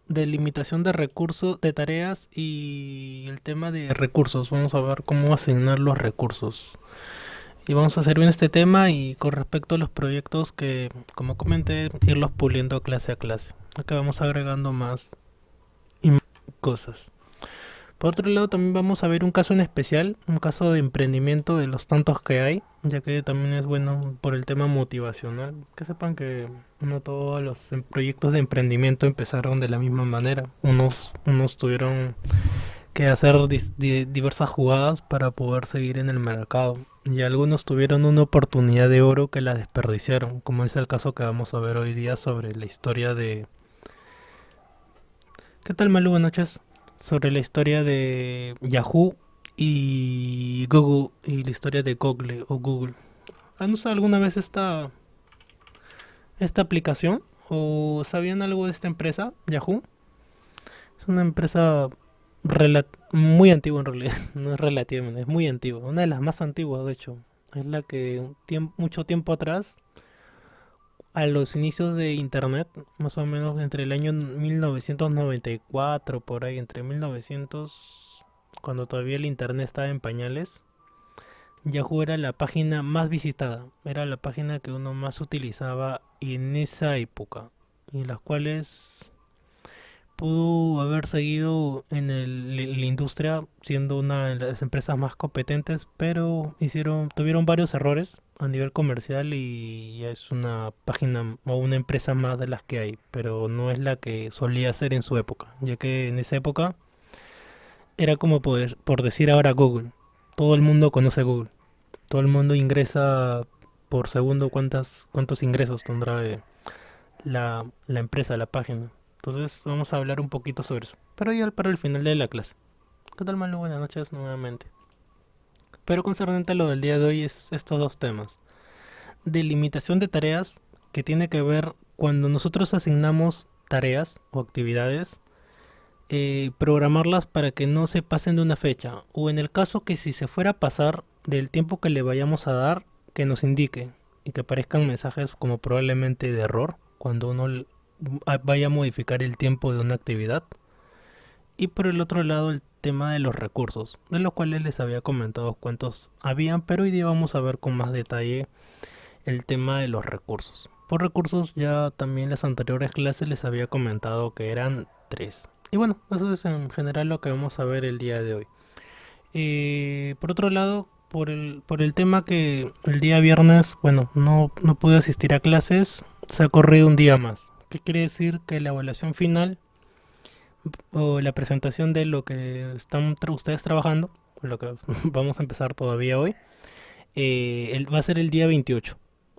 de limitación de recursos, de tareas y el tema de recursos. Vamos a ver cómo asignar los recursos. Y vamos a hacer bien este tema y con respecto a los proyectos que, como comenté, irlos puliendo clase a clase. Acá vamos agregando más y más cosas. Por otro lado, también vamos a ver un caso en especial, un caso de emprendimiento de los tantos que hay, ya que también es bueno por el tema motivacional. Que sepan que no todos los proyectos de emprendimiento empezaron de la misma manera. Unos tuvieron que hacer diversas jugadas para poder seguir en el mercado. Y algunos tuvieron una oportunidad de oro que la desperdiciaron, como es el caso que vamos a ver hoy día sobre la historia de... ¿Qué tal, Malu? Buenas noches. Sobre la historia de Yahoo y Google y la historia de Google o Google. ¿Han usado alguna vez esta aplicación? ¿O sabían algo de esta empresa, Yahoo? Es una empresa muy antigua en realidad, no es relativamente, es muy antigua, una de las más antiguas de hecho. Es la que mucho tiempo atrás, a los inicios de internet, más o menos entre el año 1994, por ahí, entre 1900, cuando todavía el internet estaba en pañales, Yahoo era la página más visitada, era la página que uno más utilizaba en esa época, y las cuales pudo haber seguido en la industria siendo una de las empresas más competentes, pero tuvieron varios errores a nivel comercial y ya es una página o una empresa más de las que hay, pero no es la que solía ser en su época, ya que en esa época era como por decir ahora Google. Todo el mundo conoce Google, todo el mundo ingresa por segundo cuántos ingresos tendrá la empresa, la página. Entonces vamos a hablar un poquito sobre eso. Pero ya para el final de la clase. ¿Qué tal, Malu? Buenas noches nuevamente. Pero concernente a lo del día de hoy es estos dos temas. Delimitación de tareas, que tiene que ver cuando nosotros asignamos tareas o actividades, programarlas para que no se pasen de una fecha. O en el caso que si se fuera a pasar del tiempo que le vayamos a dar, que nos indique y que aparezcan mensajes como probablemente de error cuando uno vaya a modificar el tiempo de una actividad. Y por el otro lado el tema de los recursos, de los cuales les había comentado cuántos habían, pero hoy día vamos a ver con más detalle el tema de los recursos. Por recursos ya también las anteriores clases les había comentado que eran tres. Y bueno, eso es en general lo que vamos a ver el día de hoy. Por otro lado, por el tema que el día viernes, bueno, no pude asistir a clases, se ha corrido un día más. ¿Qué quiere decir? Que la evaluación final o la presentación de lo que están ustedes trabajando, lo que vamos a empezar todavía hoy, va a ser el día 28.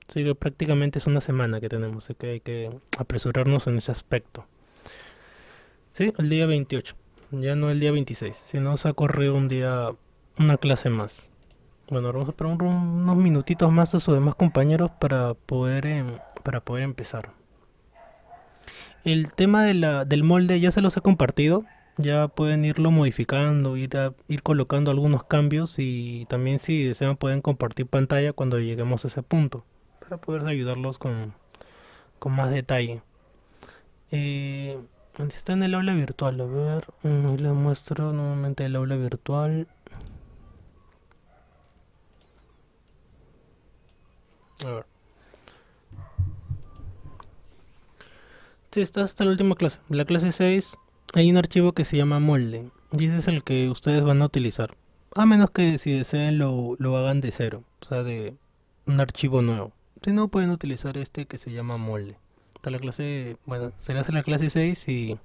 Así que prácticamente es una semana que tenemos, así que hay que apresurarnos en ese aspecto. Sí, el día 28, ya no el día 26, sino se ha corrido un día, una clase más. Bueno, ahora vamos a esperar unos minutitos más a sus demás compañeros para poder empezar. El tema del molde ya se los he compartido. Ya pueden irlo modificando, ir colocando algunos cambios y también si desean pueden compartir pantalla cuando lleguemos a ese punto para poder ayudarlos con más detalle. ¿Dónde está en el aula virtual? A ver, ahí les muestro nuevamente el aula virtual. A ver. Sí, está hasta la última clase. La clase 6 hay un archivo que se llama molde. Y ese es el que ustedes van a utilizar. A menos que si deseen lo hagan de cero. O sea, de un archivo nuevo. Si no, pueden utilizar este que se llama molde. Hasta la clase, bueno, será hasta la clase 6 y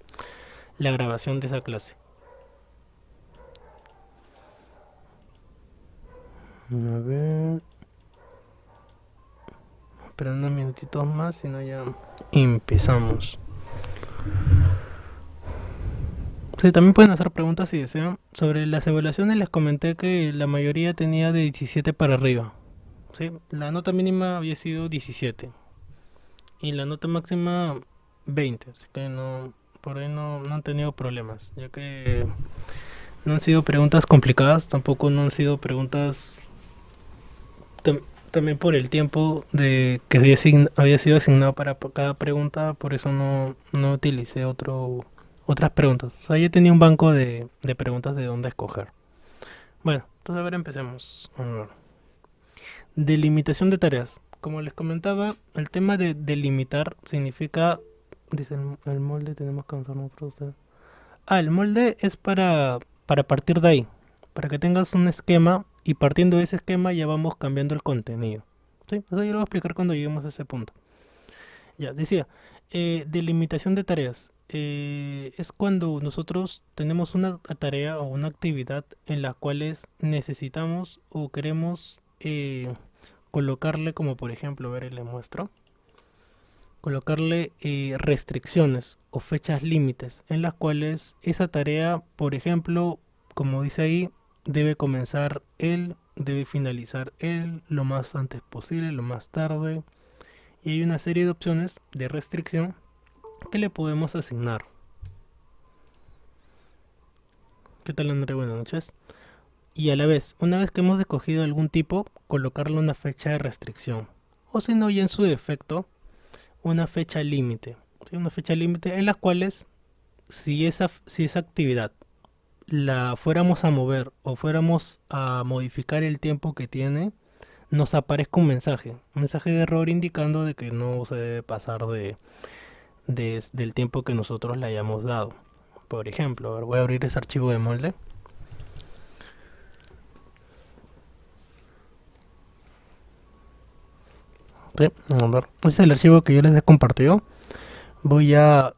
la grabación de esa clase. A ver. Esperando unos minutitos más, si no ya empezamos. Sí, también pueden hacer preguntas si desean. Sobre las evaluaciones les comenté que la mayoría tenía de 17 para arriba. Sí, la nota mínima había sido 17 y la nota máxima 20, así que no, por ahí no han tenido problemas, ya que no han sido preguntas complicadas, tampoco no han sido preguntas tam- también por el tiempo de que había sido asignado para cada pregunta, por eso no utilicé otras preguntas. O sea, yo tenía un banco de preguntas de dónde escoger. Bueno, entonces a ver, empecemos. A ver. Delimitación de tareas. Como les comentaba, el tema de delimitar significa, dice el molde, tenemos que avanzar nosotros. El molde es para partir de ahí, para que tengas un esquema y partiendo de ese esquema ya vamos cambiando el contenido. ¿Sí? Eso yo lo voy a explicar cuando lleguemos a ese punto. Ya, decía, delimitación de tareas. Es cuando nosotros tenemos una tarea o una actividad en la cuales necesitamos o queremos colocarle, como por ejemplo, a ver, les muestro, colocarle restricciones o fechas límites en las cuales esa tarea, por ejemplo, como dice ahí, debe comenzar él, debe finalizar él, lo más antes posible, lo más tarde. Y hay una serie de opciones de restricción que le podemos asignar. ¿Qué tal, André? Buenas noches. Y a la vez, una vez que hemos escogido algún tipo, colocarle una fecha de restricción. O si no, ya en su defecto, una fecha límite. ¿Sí? Una fecha límite en las cuales, si esa actividad la fuéramos a mover o fuéramos a modificar el tiempo que tiene, nos aparezca un mensaje de error indicando de que no se debe pasar del tiempo que nosotros le hayamos dado. Por ejemplo, a ver, voy a abrir ese archivo de molde. Sí, a ver, este es el archivo que yo les he compartido. Voy a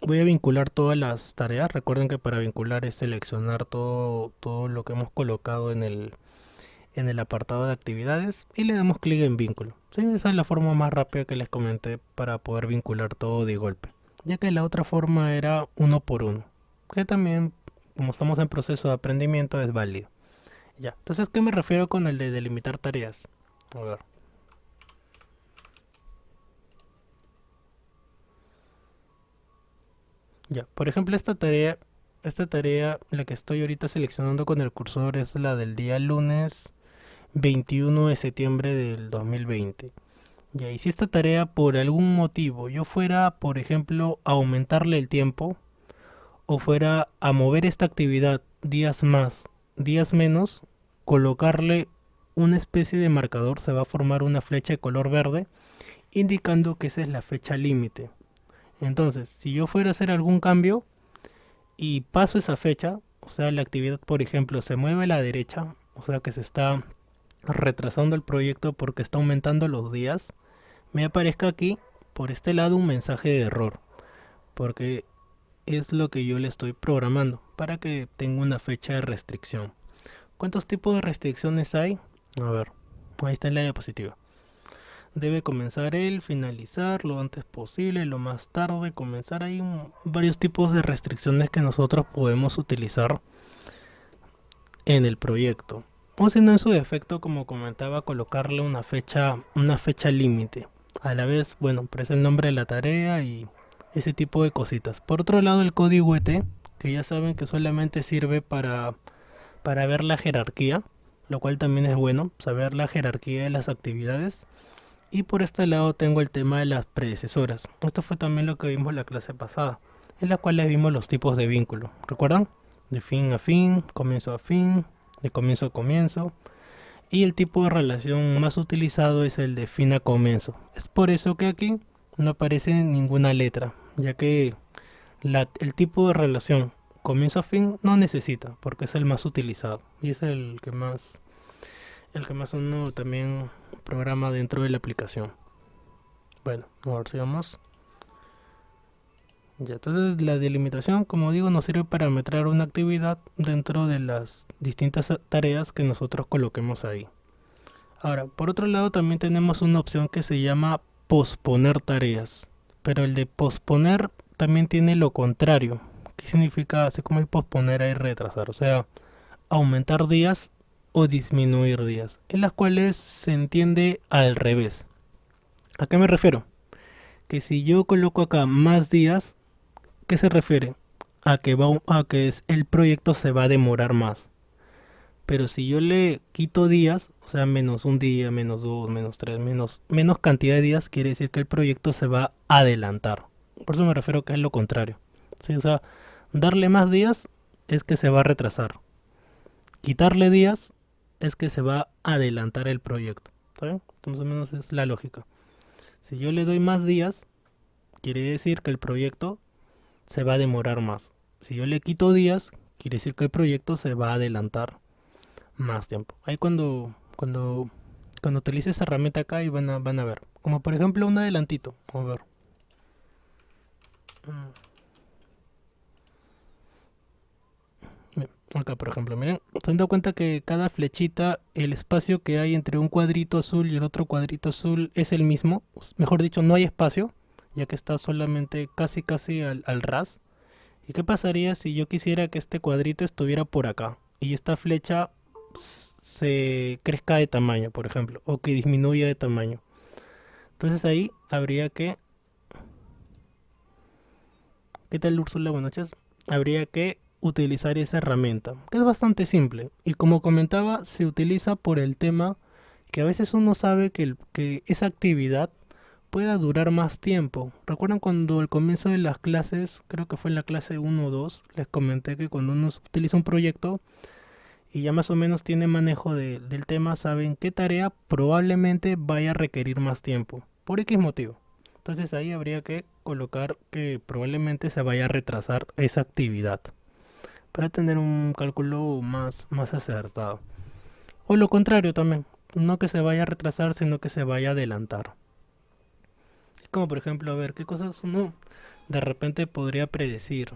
voy a vincular todas las tareas. Recuerden que para vincular es seleccionar todo lo que hemos colocado en el apartado de actividades y le damos clic en vínculo. ¿Sí? Esa es la forma más rápida que les comenté para poder vincular todo de golpe, ya que la otra forma era uno por uno, que también, como estamos en proceso de aprendimiento, es válido. Ya, entonces, ¿qué me refiero con el de delimitar tareas? A ver. Ya, por ejemplo, esta tarea, la que estoy ahorita seleccionando con el cursor es la del día lunes 21 de septiembre del 2020. Ya, y si esta tarea por algún motivo yo fuera, por ejemplo, a aumentarle el tiempo o fuera a mover esta actividad días más, días menos, colocarle una especie de marcador, se va a formar una flecha de color verde indicando que esa es la fecha límite. Entonces, si yo fuera a hacer algún cambio y paso esa fecha, o sea, la actividad, por ejemplo, se mueve a la derecha, o sea que se está retrasando el proyecto porque está aumentando los días, me aparezca aquí por este lado un mensaje de error, porque es lo que yo le estoy programando para que tenga una fecha de restricción. ¿Cuántos tipos de restricciones hay? A ver, ahí está en la diapositiva. Debe comenzar él, finalizar lo antes posible, lo más tarde, comenzar. Hay varios tipos de restricciones que nosotros podemos utilizar en el proyecto. O si no, en su defecto, como comentaba, colocarle una fecha límite. A la vez, bueno, aparece el nombre de la tarea y ese tipo de cositas. Por otro lado, el código ET, que ya saben que solamente sirve para ver la jerarquía, lo cual también es bueno, saber la jerarquía de las actividades. Y por este lado tengo el tema de las predecesoras. Esto fue también lo que vimos en la clase pasada, en la cual vimos los tipos de vínculo. ¿Recuerdan? De fin a fin, comienzo a fin, de comienzo a comienzo. Y el tipo de relación más utilizado es el de fin a comienzo. Es por eso que aquí no aparece ninguna letra, ya que el tipo de relación comienzo a fin no necesita, porque es el más utilizado. Y es el que más uno también programa dentro de la aplicación. Bueno, a ver si vamos. Ya, entonces la delimitación, como digo, nos sirve para metrar una actividad dentro de las distintas tareas que nosotros coloquemos ahí. Ahora, por otro lado, también tenemos una opción que se llama posponer tareas. Pero el de posponer también tiene lo contrario. ¿Qué significa? Así como hay posponer, hay retrasar. O sea, aumentar días o disminuir días, en las cuales se entiende al revés. ¿A qué me refiero? Que si yo coloco acá más días, ¿qué se refiere? A que el proyecto se va a demorar más. Pero si yo le quito días, o sea, menos un día, menos dos, menos tres, menos cantidad de días, quiere decir que el proyecto se va a adelantar. Por eso me refiero que es lo contrario. Sí, o sea, darle más días es que se va a retrasar. Quitarle días es que se va a adelantar el proyecto. ¿Está bien? Entonces, más o menos es la lógica. Si yo le doy más días, quiere decir que el proyecto se va a demorar más. Si yo le quito días, quiere decir que el proyecto se va a adelantar más tiempo. Ahí cuando utilice esa herramienta acá y van a ver. Como por ejemplo un adelantito. Vamos a ver. Mm, bien, acá por ejemplo, miren, se han dado cuenta que cada flechita, el espacio que hay entre un cuadrito azul y el otro cuadrito azul es el mismo. Mejor dicho, no hay espacio, ya que está solamente casi al ras. ¿Y qué pasaría si yo quisiera que este cuadrito estuviera por acá y esta flecha se crezca de tamaño, por ejemplo, o que disminuya de tamaño? Entonces ahí habría que... ¿Qué tal, Úrsula? Buenas noches. Habría que utilizar esa herramienta, que es bastante simple. Y como comentaba, se utiliza por el tema que a veces uno sabe que esa actividad pueda durar más tiempo. ¿Recuerdan cuando al comienzo de las clases, creo que fue en la clase 1 o 2, les comenté que cuando uno utiliza un proyecto y ya más o menos tiene manejo del tema, saben qué tarea probablemente vaya a requerir más tiempo, por X motivo? Entonces ahí habría que colocar que probablemente se vaya a retrasar esa actividad para tener un cálculo más acertado. O lo contrario también, no que se vaya a retrasar, sino que se vaya a adelantar. Es como por ejemplo, a ver, ¿qué cosas uno de repente podría predecir?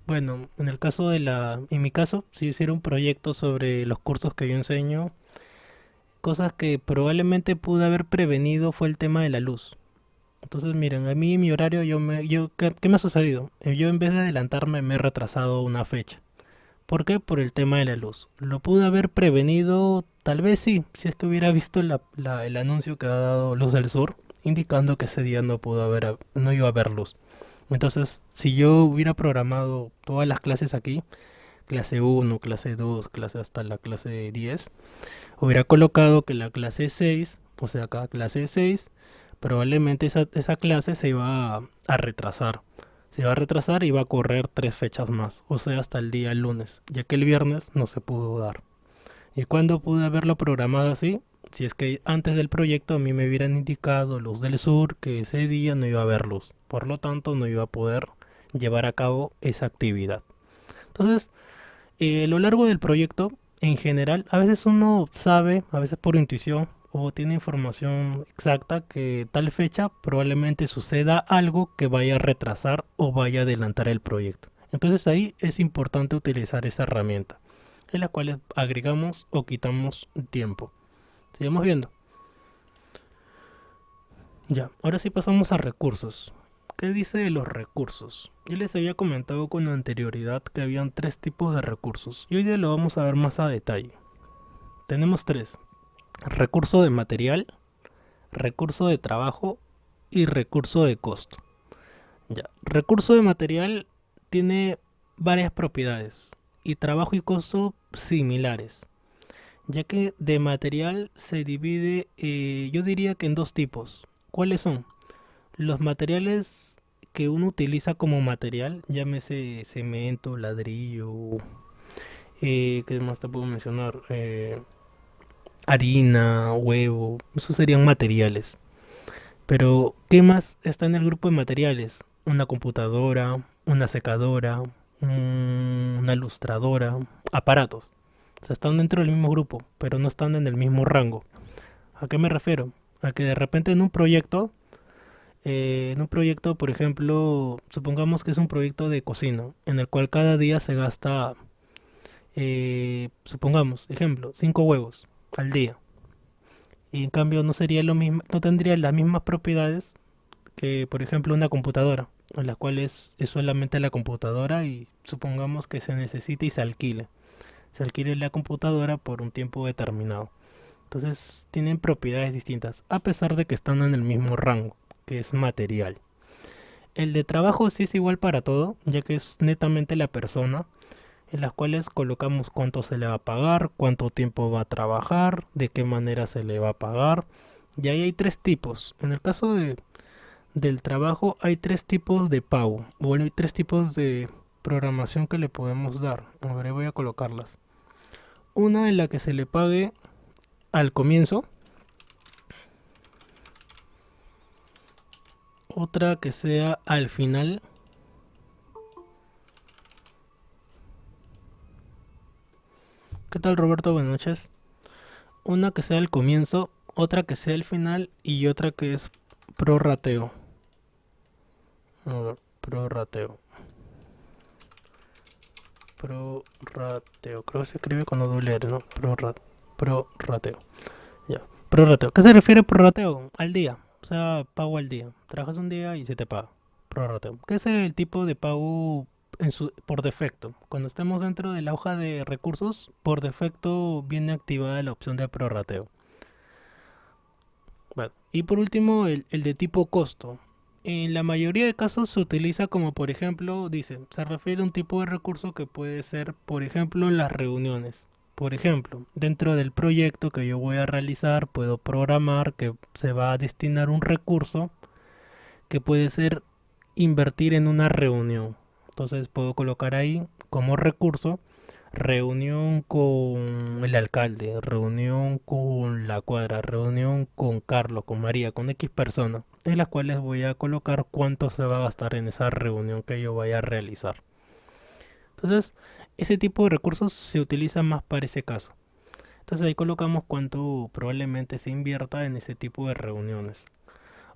Bueno, en mi caso, si hiciera un proyecto sobre los cursos que yo enseño, cosas que probablemente pude haber prevenido fue el tema de la luz. Entonces, miren, a mí en mi horario, ¿qué me ha sucedido? Yo en vez de adelantarme me he retrasado una fecha. ¿Por qué? Por el tema de la luz. ¿Lo pude haber prevenido? Tal vez sí, si es que hubiera visto el anuncio que ha dado Luz del Sur, indicando que ese día no iba a haber luz. Entonces, si yo hubiera programado todas las clases aquí, clase 1, clase 2, clase hasta la clase 10, hubiera colocado que la clase 6, o sea, cada clase 6, probablemente esa clase se iba a retrasar. Se iba a retrasar y iba a correr 3 fechas más, o sea, hasta el día lunes, ya que el viernes no se pudo dar. ¿Y cuándo pude haberlo programado así? Si es que antes del proyecto a mí me hubieran indicado Luz del Sur que ese día no iba a haber luz. Por lo tanto, no iba a poder llevar a cabo esa actividad. Entonces, a lo largo del proyecto, en general, a veces uno sabe, a veces por intuición, o tiene información exacta que tal fecha probablemente suceda algo que vaya a retrasar o vaya a adelantar el proyecto. Entonces ahí es importante utilizar esa herramienta, en la cual agregamos o quitamos tiempo. Sigamos viendo. Ya, ahora sí pasamos a recursos. ¿Qué dice de los recursos? Yo les había comentado con anterioridad que habían 3 tipos de recursos y hoy día lo vamos a ver más a detalle. Tenemos 3: recurso de material, recurso de trabajo y recurso de costo. Ya, recurso de material tiene varias propiedades y trabajo y costo similares, ya que de material se divide, yo diría que en 2 tipos. ¿Cuáles son? Los materiales que uno utiliza como material, llámese cemento, ladrillo, ¿qué más te puedo mencionar? Harina, huevo, esos serían materiales. Pero, ¿qué más está en el grupo de materiales? Una computadora, una secadora, una lustradora, aparatos. O sea, están dentro del mismo grupo, pero no están en el mismo rango. ¿A qué me refiero? A que de repente en un proyecto, por ejemplo, supongamos que es un proyecto de cocina, en el cual cada día se gasta, supongamos, ejemplo, 5 huevos al día. Y en cambio no sería lo mismo, no tendría las mismas propiedades que, por ejemplo, una computadora, en la cual es solamente la computadora y supongamos que se necesita y se alquile. Se alquile la computadora por un tiempo determinado. Entonces tienen propiedades distintas, a pesar de que están en el mismo rango, que es material. El de trabajo sí es igual para todo, ya que es netamente la persona, en las cuales colocamos cuánto se le va a pagar, cuánto tiempo va a trabajar, de qué manera se le va a pagar. Y ahí hay 3 tipos. En el caso del trabajo hay tres tipos de pago. Bueno, hay tres tipos de programación que le podemos dar. A ver, voy a colocarlas. Una en la que se le pague al comienzo. Otra que sea al final. ¿Qué tal, Roberto? Buenas noches. Una que sea al comienzo, otra que sea al final y otra que es prorrateo. A ver, prorrateo. Prorrateo. Creo que se escribe con doble R, ¿no? Prorrateo. Ya. Prorrateo. ¿Qué se refiere prorrateo? Al día. O sea, pago al día. Trabajas un día y se te paga. Prorrateo. ¿Qué es el tipo de pago por defecto? Cuando estemos dentro de la hoja de recursos, por defecto viene activada la opción de prorrateo. Bueno, y por último, el de tipo costo. En la mayoría de casos se utiliza como, por ejemplo, dice, se refiere a un tipo de recurso que puede ser, por ejemplo, las reuniones. Por ejemplo, dentro del proyecto que yo voy a realizar, puedo programar que se va a destinar un recurso que puede ser invertir en una reunión. Entonces puedo colocar ahí como recurso reunión con el alcalde, reunión con la cuadra, reunión con Carlos, con María, con X personas, en las cuales voy a colocar cuánto se va a gastar en esa reunión que yo vaya a realizar. Entonces, ese tipo de recursos se utiliza más para ese caso. Entonces ahí colocamos cuánto probablemente se invierta en ese tipo de reuniones.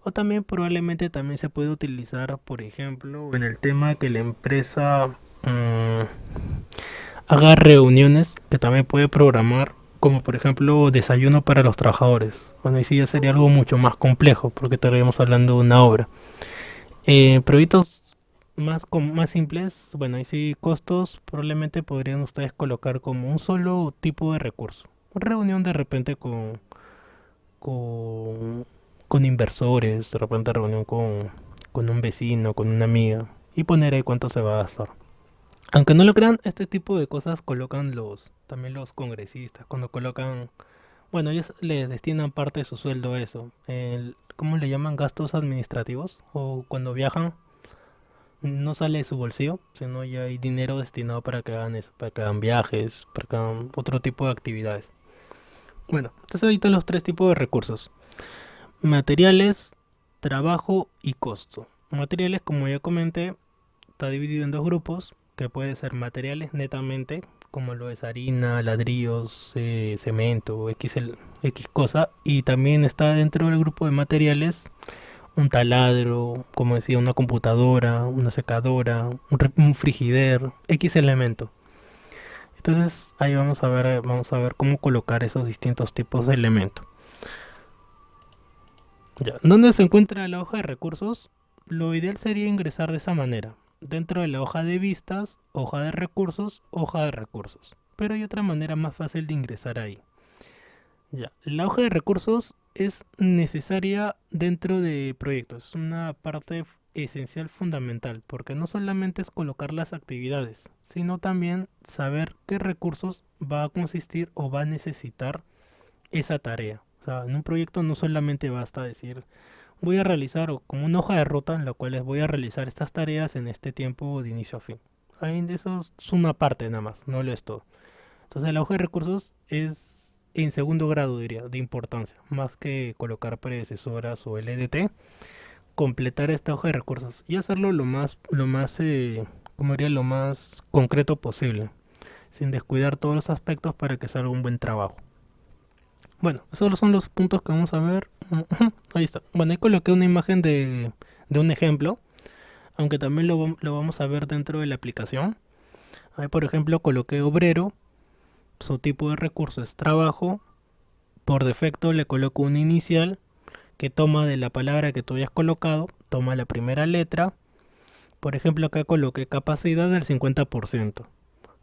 O también probablemente también se puede utilizar, por ejemplo, en el tema que la empresa haga reuniones que también puede programar, como por ejemplo desayuno para los trabajadores. Bueno, ahí sí ya sería algo mucho más complejo porque estaríamos hablando de una obra. Proyectos más simples, bueno, ahí sí costos probablemente podrían ustedes colocar como un solo tipo de recurso. Reunión de repente con, con inversores, de repente reunión con un vecino, con una amiga y poner ahí cuánto se va a gastar. Aunque no lo crean, este tipo de cosas colocan también los congresistas, cuando colocan, bueno, ellos les destinan parte de su sueldo a eso. ¿Cómo le llaman? Gastos administrativos. O cuando viajan, no sale de su bolsillo, sino ya hay dinero destinado para que hagan eso, para que hagan viajes, para que hagan otro tipo de actividades. Bueno, entonces ahí están los tres tipos de recursos. Materiales, trabajo y costo. Materiales, como ya comenté, está dividido en dos grupos, que puede ser materiales netamente, como lo es harina, ladrillos, cemento, X cosa, y también está dentro del grupo de materiales un taladro, como decía, una computadora, una secadora, un frigider, X elemento. Entonces ahí vamos a ver cómo colocar esos distintos tipos de elementos. Ya. ¿Dónde se encuentra la hoja de recursos? Lo ideal sería ingresar de esa manera. Dentro de la hoja de vistas, hoja de recursos, hoja de recursos. Pero hay otra manera más fácil de ingresar ahí. Ya. La hoja de recursos es necesaria dentro de proyectos. Es una parte esencial fundamental, porque no solamente es colocar las actividades, sino también saber qué recursos va a consistir o va a necesitar esa tarea. O sea, en un proyecto no solamente basta decir voy a realizar como una hoja de ruta en la cual les voy a realizar estas tareas en este tiempo de inicio a fin. Ahí eso es una parte nada más, no lo es todo. Entonces la hoja de recursos es en segundo grado, diría, de importancia, más que colocar predecesoras o LDT, completar esta hoja de recursos y hacerlo como diría, lo más concreto posible, sin descuidar todos los aspectos para que salga un buen trabajo. Bueno, esos son los puntos que vamos a ver. Ahí está. Bueno, ahí coloqué una imagen de un ejemplo, aunque también lo vamos a ver dentro de la aplicación. Ahí, por ejemplo, coloqué obrero, su tipo de recurso es trabajo. Por defecto le coloco un inicial que toma de la palabra que tú hayas colocado, toma la primera letra. Por ejemplo, acá coloqué capacidad del 50%.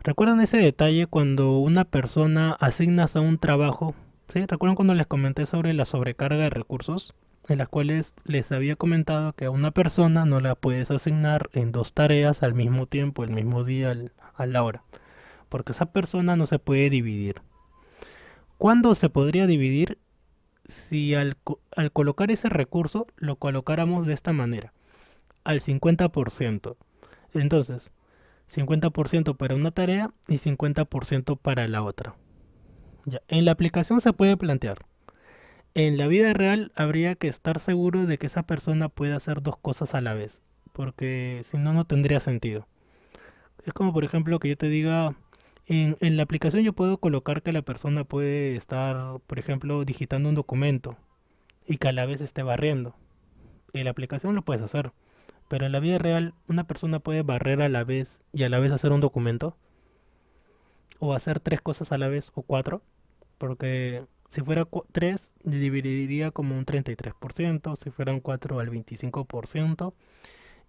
¿Recuerdan ese detalle cuando una persona asignas a un trabajo? ¿Sí? ¿Recuerdan cuando les comenté sobre la sobrecarga de recursos? En las cuales les había comentado que a una persona no la puedes asignar en dos tareas al mismo tiempo, el mismo día, a la hora. Porque esa persona no se puede dividir. ¿Cuándo se podría dividir? si al colocar ese recurso lo colocáramos de esta manera, al 50%. Entonces, 50% para una tarea y 50% para la otra. Ya. En la aplicación se puede plantear. En la vida real habría que estar seguro de que esa persona puede hacer dos cosas a la vez, porque si no, no tendría sentido. Es como por ejemplo que yo te diga, en la aplicación yo puedo colocar que la persona puede estar, por ejemplo, digitando un documento y que a la vez esté barriendo. En la aplicación lo puedes hacer, pero en la vida real una persona puede barrer a la vez y a la vez hacer un documento, o hacer tres cosas a la vez, o cuatro, porque si fuera tres, dividiría como un 33%, si fueran cuatro al 25%,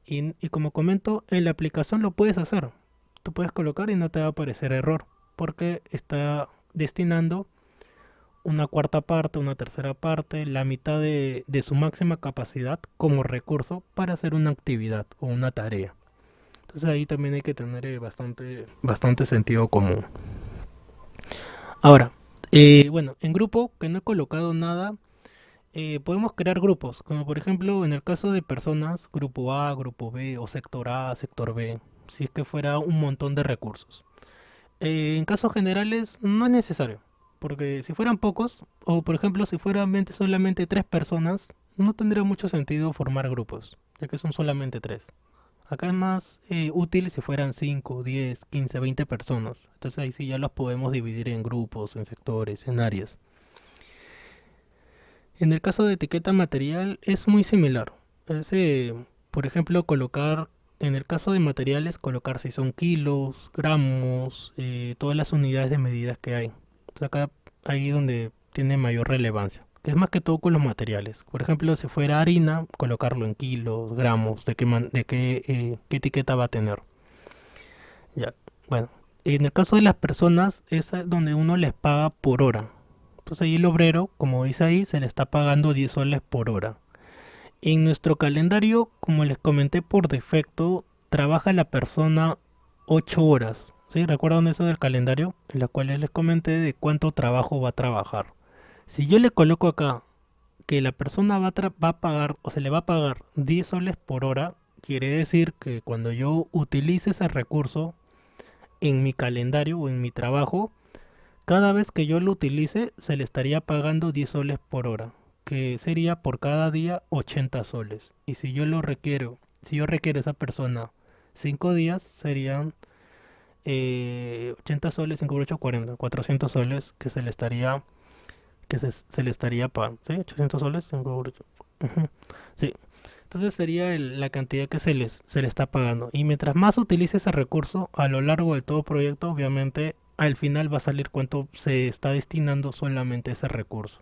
y como comento, en la aplicación lo puedes hacer. Tú puedes colocar y no te va a aparecer error, porque está destinando una cuarta parte, una tercera parte, la mitad de su máxima capacidad como recurso para hacer una actividad o una tarea. Entonces ahí también hay que tener bastante sentido común. Ahora, bueno, en grupo, que no he colocado nada, podemos crear grupos, como por ejemplo en el caso de personas, grupo A, grupo B o sector A, sector B, si es que fuera un montón de recursos. En casos generales no es necesario, porque si fueran pocos, o por ejemplo si fueran solamente tres personas, no tendría mucho sentido formar grupos, ya que son solamente tres. Acá es más útil si fueran 5, 10, 15, 20 personas. Entonces ahí sí ya los podemos dividir en grupos, en sectores, en áreas. En el caso de etiqueta material es muy similar. Es, por ejemplo, colocar, en el caso de materiales, colocar si son kilos, gramos, todas las unidades de medidas que hay. O sea, acá ahí donde tiene mayor relevancia. Que es más que todo con los materiales. Por ejemplo, si fuera harina, colocarlo en kilos, gramos, qué etiqueta va a tener. Ya, bueno. En el caso de las personas, es donde uno les paga por hora. Entonces ahí el obrero, como dice ahí, se le está pagando 10 soles por hora. En nuestro calendario, como les comenté por defecto, trabaja la persona 8 horas. ¿Sí? ¿Recuerdan eso del calendario? En la cual les comenté de cuánto trabajo va a trabajar. Si yo le coloco acá que la persona va a pagar o se le va a pagar 10 soles por hora, quiere decir que cuando yo utilice ese recurso en mi calendario o en mi trabajo, cada vez que yo lo utilice, se le estaría pagando 10 soles por hora, que sería por cada día 80 soles. Y si yo lo requiero, si yo requiero a esa persona 5 días, serían 80 soles, 5 por 8, 40, 400 soles que se le estaría pagando. ¿Sí? 800 soles, 5 por 8. Ujú. Sí. Entonces sería la cantidad que se le está pagando. Y mientras más utilice ese recurso a lo largo de todo proyecto, obviamente al final va a salir cuánto se está destinando solamente a ese recurso.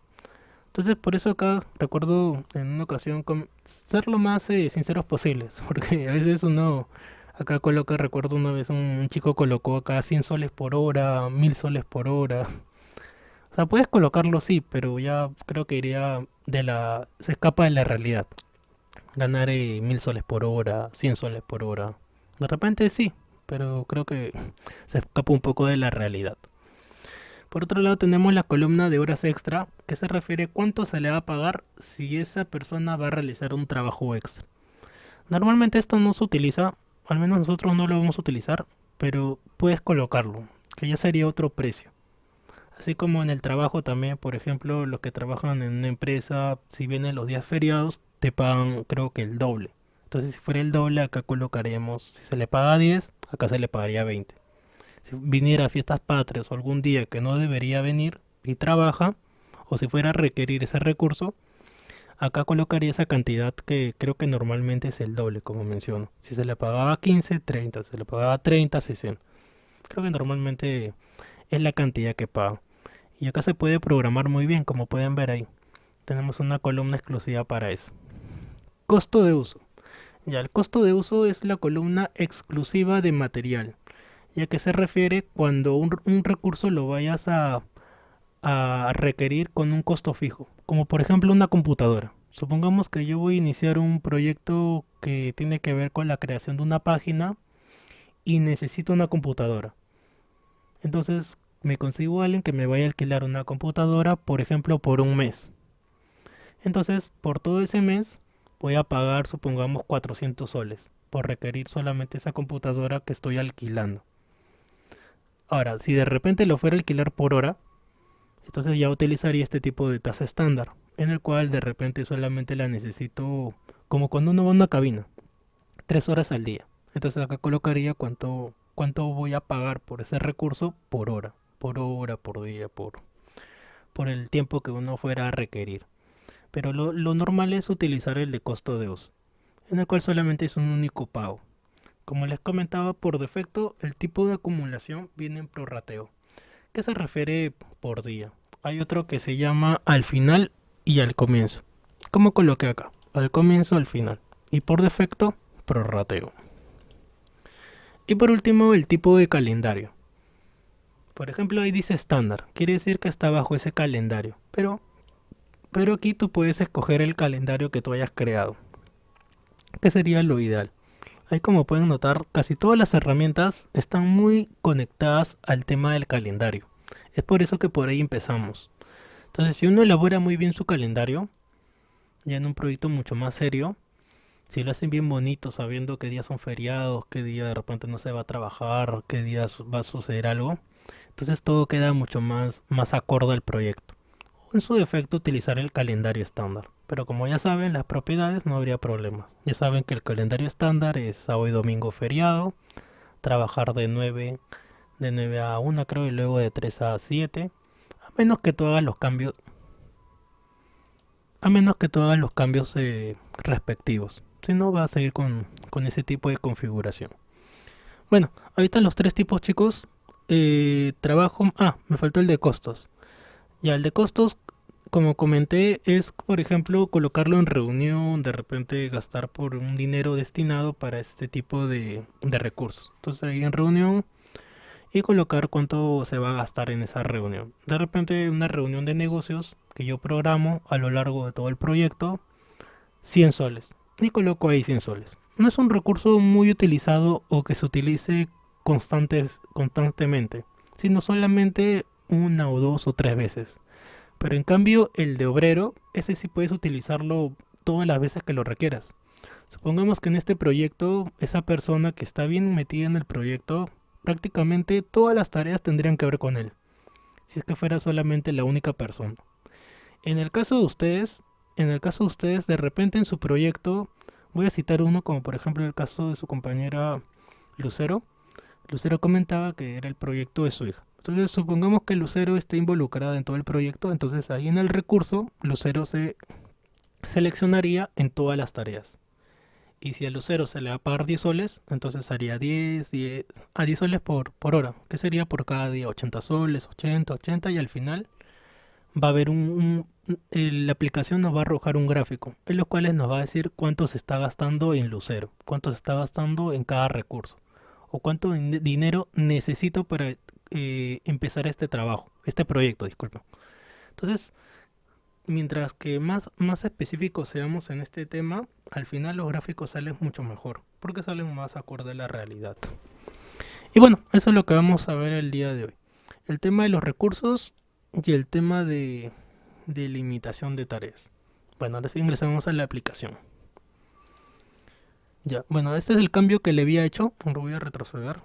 Entonces por eso acá recuerdo en una ocasión ser lo más sinceros posibles. Porque a veces uno acá coloca, recuerdo una vez un chico colocó acá 100 soles por hora, 1000 soles por hora. O sea, puedes colocarlo sí, pero ya creo que iría se escapa de la realidad ganar 1000 soles por hora, 100 soles por hora. De repente sí, pero creo que se escapa un poco de la realidad. Por otro lado tenemos la columna de horas extra, que se refiere a cuánto se le va a pagar si esa persona va a realizar un trabajo extra. Normalmente esto no se utiliza, al menos nosotros no lo vamos a utilizar, pero puedes colocarlo, que ya sería otro precio. Así como en el trabajo también, por ejemplo, los que trabajan en una empresa, si vienen los días feriados, te pagan creo que el doble. Entonces si fuera el doble, acá colocaremos, si se le paga 10, acá se le pagaría 20. Si viniera a fiestas patrias o algún día que no debería venir y trabaja, o si fuera a requerir ese recurso, acá colocaría esa cantidad que creo que normalmente es el doble, como menciono. Si se le pagaba 15, 30, si se le pagaba 30, 60. Creo que normalmente es la cantidad que paga. Y acá se puede programar muy bien, como pueden ver ahí. Tenemos una columna exclusiva para eso. Costo de uso. Ya, el costo de uso es la columna exclusiva de material, ya que se refiere cuando un recurso lo vayas a requerir con un costo fijo, como por ejemplo una computadora. Supongamos que yo voy a iniciar un proyecto que tiene que ver con la creación de una página y necesito una computadora. Entonces me consigo a alguien que me vaya a alquilar una computadora, por ejemplo, por un mes. Entonces, por todo ese mes voy a pagar, supongamos, 400 soles por requerir solamente esa computadora que estoy alquilando. Ahora, si de repente lo fuera a alquilar por hora, entonces ya utilizaría este tipo de tasa estándar, en el cual de repente solamente la necesito como cuando uno va a una cabina, 3 horas al día. Entonces acá colocaría cuánto voy a pagar por ese recurso por hora, por día, por el tiempo que uno fuera a requerir. Pero lo normal es utilizar el de costo de uso, en el cual solamente es un único pago. Como les comentaba, por defecto el tipo de acumulación viene en prorrateo, que se refiere por día. Hay otro que se llama al final y al comienzo. Como coloqué acá, al comienzo, al final. Y por defecto, prorrateo. Y por último, el tipo de calendario. Por ejemplo, ahí dice estándar, quiere decir que está bajo ese calendario. Pero aquí tú puedes escoger el calendario que tú hayas creado, que sería lo ideal. Ahí como pueden notar, casi todas las herramientas están muy conectadas al tema del calendario. Es por eso que por ahí empezamos. Entonces, si uno elabora muy bien su calendario, ya en un proyecto mucho más serio, si lo hacen bien bonito, sabiendo qué días son feriados, qué día de repente no se va a trabajar, qué días va a suceder algo, entonces todo queda mucho más acorde al proyecto. O en su defecto, utilizar el calendario estándar. Pero como ya saben, las propiedades no habría problema. Ya saben que el calendario estándar es sábado y domingo feriado, trabajar de nueve a una creo, y luego de 3 a 7, a menos que tú hagas los cambios, respectivos. Si no, va a seguir con ese tipo de configuración. Bueno, ahí están los tres tipos, chicos. Trabajo. Ah, me faltó el de costos. Ya, el de costos, como comenté, es, por ejemplo, colocarlo en reunión, de repente gastar por un dinero destinado para este tipo de recursos. Entonces ahí en reunión y colocar cuánto se va a gastar en esa reunión. De repente una reunión de negocios que yo programo a lo largo de todo el proyecto, 100 soles. Y coloco ahí 100 soles. No es un recurso muy utilizado o que se utilice constantemente, sino solamente una o dos o tres veces. Pero en cambio el de obrero, ese sí puedes utilizarlo todas las veces que lo requieras. Supongamos que en este proyecto, esa persona que está bien metida en el proyecto, prácticamente todas las tareas tendrían que ver con él, si es que fuera solamente la única persona. En el caso de ustedes, de repente en su proyecto, voy a citar uno como por ejemplo el caso de su compañera Lucero. Lucero comentaba que era el proyecto de su hija. Entonces supongamos que Lucero esté involucrada en todo el proyecto, entonces ahí en el recurso Lucero se seleccionaría en todas las tareas. Y si a Lucero se le va a pagar 10 soles, entonces haría 10 soles por hora, que sería por cada día 80 soles, 80 y al final va a haber la aplicación nos va a arrojar un gráfico, en los cuales nos va a decir cuánto se está gastando en Lucero, cuánto se está gastando en cada recurso, o cuánto dinero necesito para empezar este trabajo, este proyecto, disculpa. Entonces, mientras que más específicos seamos en este tema, al final los gráficos salen mucho mejor, porque salen más acorde a la realidad. Y bueno, eso es lo que vamos a ver el día de hoy. El tema de los recursos y el tema de limitación de tareas. Bueno, ahora sí ingresamos a la aplicación. Ya, bueno, este es el cambio que le había hecho. Lo voy a retroceder.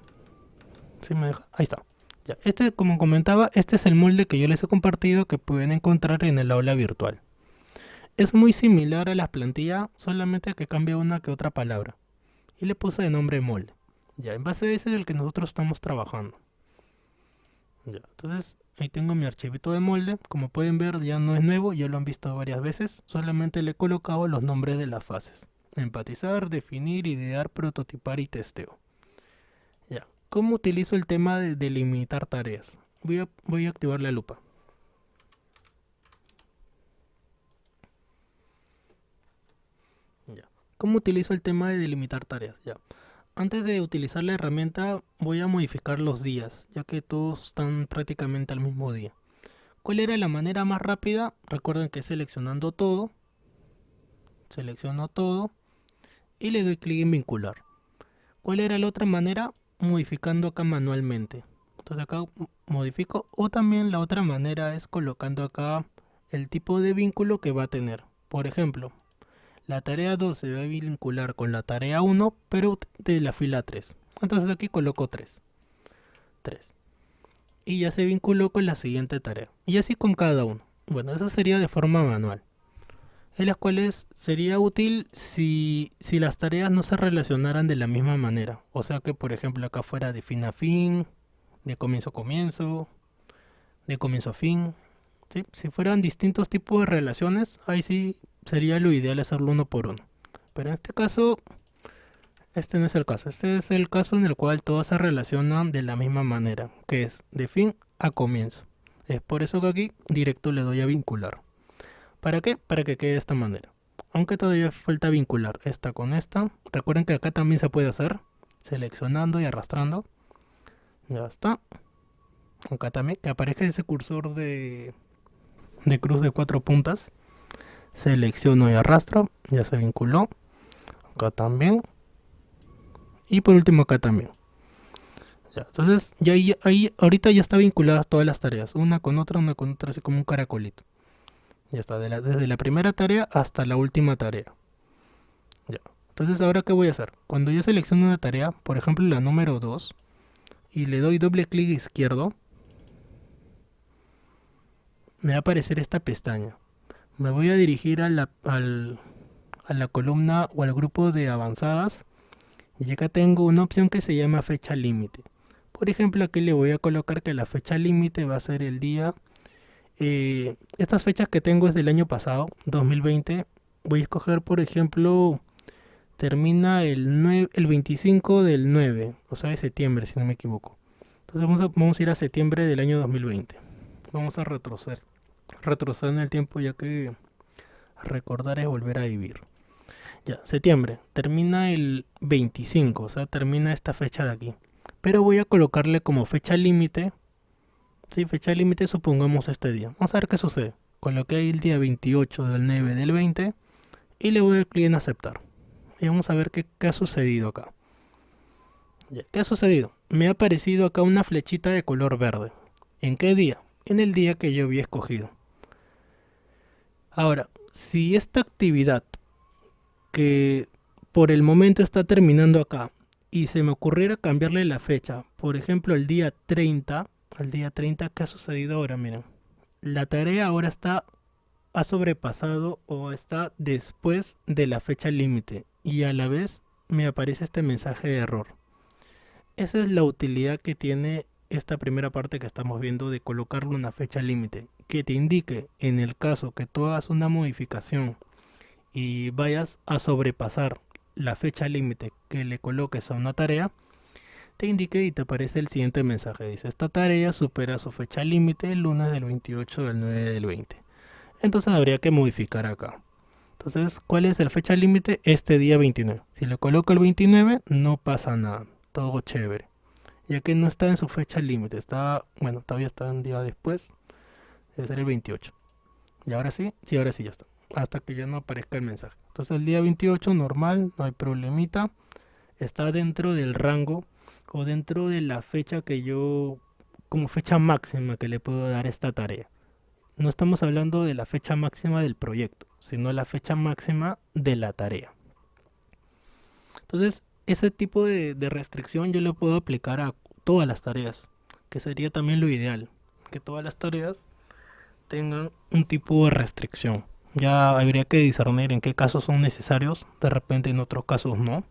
¿Sí me deja? Ahí está. Ya, como comentaba, este es el molde que yo les he compartido que pueden encontrar en el aula virtual. Es muy similar a las plantillas, solamente que cambia una que otra palabra. Y le puse de nombre molde. Ya, en base a ese es el que nosotros estamos trabajando. Ya, entonces ahí tengo mi archivito de molde. Como pueden ver, ya no es nuevo, ya lo han visto varias veces. Solamente le he colocado los nombres de las fases: empatizar, definir, idear, prototipar y testeo. Ya, ¿cómo utilizo el tema de delimitar tareas? Voy a activar la lupa. Ya. ¿Cómo utilizo el tema de delimitar tareas? Ya. Antes de utilizar la herramienta, voy a modificar los días, ya que todos están prácticamente al mismo día. ¿Cuál era la manera más rápida? Recuerden que selecciono todo y le doy clic en vincular. ¿Cuál era la otra manera? Modificando acá manualmente. Entonces acá modifico, o también la otra manera es colocando acá el tipo de vínculo que va a tener. Por ejemplo, la tarea 2 se va a vincular con la tarea 1, pero de la fila 3. Entonces aquí coloco 3. 3. Y ya se vinculó con la siguiente tarea. Y así con cada uno. Bueno, eso sería de forma manual. En las cuales sería útil si las tareas no se relacionaran de la misma manera. O sea que, por ejemplo, acá fuera de fin a fin, de comienzo a comienzo, de comienzo a fin. ¿Sí? Si fueran distintos tipos de relaciones, ahí sí sería lo ideal hacerlo uno por uno. Pero en este caso, este no es el caso. Este es el caso en el cual todas se relacionan de la misma manera, que es de fin a comienzo. Es por eso que aquí directo le doy a vincular. ¿Para qué? Para que quede de esta manera. Aunque todavía falta vincular esta con esta. Recuerden que acá también se puede hacer seleccionando y arrastrando. Ya está. Acá también que aparezca ese cursor de cruz de 4 puntas. Selecciono y arrastro. Ya se vinculó. Acá también. Y por último acá también. Ya, entonces ya ahí ahorita ya está vinculadas todas las tareas. Una con otra, así como un caracolito. Ya está, desde la primera tarea hasta la última tarea. Ya. Entonces, ¿ahora qué voy a hacer? Cuando yo selecciono una tarea, por ejemplo la número 2, y le doy doble clic izquierdo, me va a aparecer esta pestaña. Me voy a dirigir a la columna o al grupo de avanzadas, y acá tengo una opción que se llama fecha límite. Por ejemplo, aquí le voy a colocar que la fecha límite va a ser el día. Estas fechas que tengo es del año pasado, 2020. Voy a escoger, por ejemplo, termina el 25 del 9, o sea, de septiembre, si no me equivoco. Entonces vamos a ir a septiembre del año 2020. Vamos a retroceder en el tiempo, ya que recordar es volver a vivir. Ya, septiembre, termina el 25, o sea, termina esta fecha de aquí. Pero voy a colocarle como fecha límite. Sí, fecha límite, supongamos este día. Vamos a ver qué sucede. Coloqué ahí el día 28 del 9 del 20 y le voy a dar clic en aceptar. Y vamos a ver qué ha sucedido acá. Ya, ¿qué ha sucedido? Me ha aparecido acá una flechita de color verde. ¿En qué día? En el día que yo había escogido. Ahora, si esta actividad que por el momento está terminando acá y se me ocurriera cambiarle la fecha, por ejemplo el día 30, ¿qué ha sucedido ahora? Miren, la tarea ahora ha sobrepasado o está después de la fecha límite y a la vez me aparece este mensaje de error. Esa es la utilidad que tiene esta primera parte que estamos viendo de colocarle una fecha límite, que te indique en el caso que tú hagas una modificación y vayas a sobrepasar la fecha límite que le coloques a una tarea, te indique y te aparece el siguiente mensaje. Dice, esta tarea supera su fecha límite el lunes del 28 del 9 del 20. Entonces habría que modificar acá. Entonces, ¿cuál es la fecha límite? Este día 29. Si le coloco el 29, no pasa nada. Todo chévere. Ya que no está en su fecha límite. Bueno, todavía está un día después. Debe ser el 28. Y ahora sí, ahora sí ya está. Hasta que ya no aparezca el mensaje. Entonces el día 28 normal, no hay problemita. Está dentro del rango o dentro de la fecha que yo, como fecha máxima que le puedo dar a esta tarea. No estamos hablando de la fecha máxima del proyecto, sino la fecha máxima de la tarea. Entonces, ese tipo de restricción yo lo puedo aplicar a todas las tareas, que sería también lo ideal, que todas las tareas tengan un tipo de restricción. Ya habría que discernir en qué casos son necesarios, de repente en otros casos no,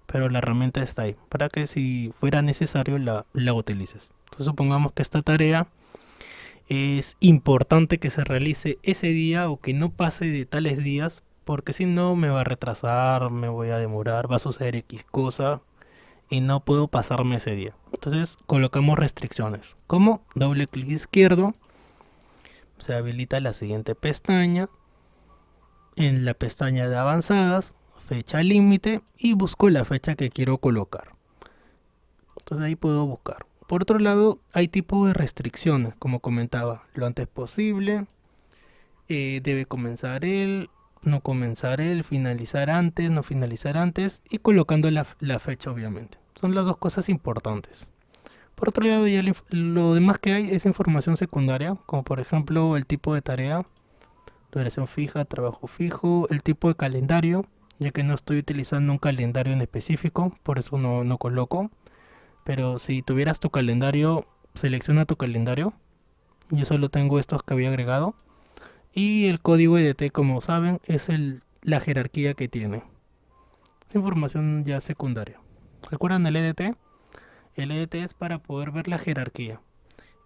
pero la herramienta está ahí, para que si fuera necesario la utilices. Entonces supongamos que esta tarea es importante que se realice ese día o que no pase de tales días, porque si no me va a retrasar, me voy a demorar, va a suceder X cosa y no puedo pasarme ese día. Entonces colocamos restricciones, como doble clic izquierdo, se habilita la siguiente pestaña, en la pestaña de avanzadas, fecha límite y busco la fecha que quiero colocar. Entonces ahí puedo buscar. Por otro lado, hay tipo de restricciones, como comentaba, lo antes posible, debe comenzar él, no comenzar él, finalizar antes, no finalizar antes y colocando la fecha obviamente. Son las dos cosas importantes. Por otro lado, ya lo demás que hay es información secundaria, como por ejemplo el tipo de tarea, Duración fija, trabajo fijo, el tipo de calendario, ya que no estoy utilizando un calendario en específico, por eso no coloco. Pero si tuvieras tu calendario, selecciona tu calendario. Yo solo tengo estos que había agregado. Y el código EDT, como saben, es la jerarquía que tiene. Es información ya secundaria. ¿Recuerdan el EDT? El EDT es para poder ver la jerarquía.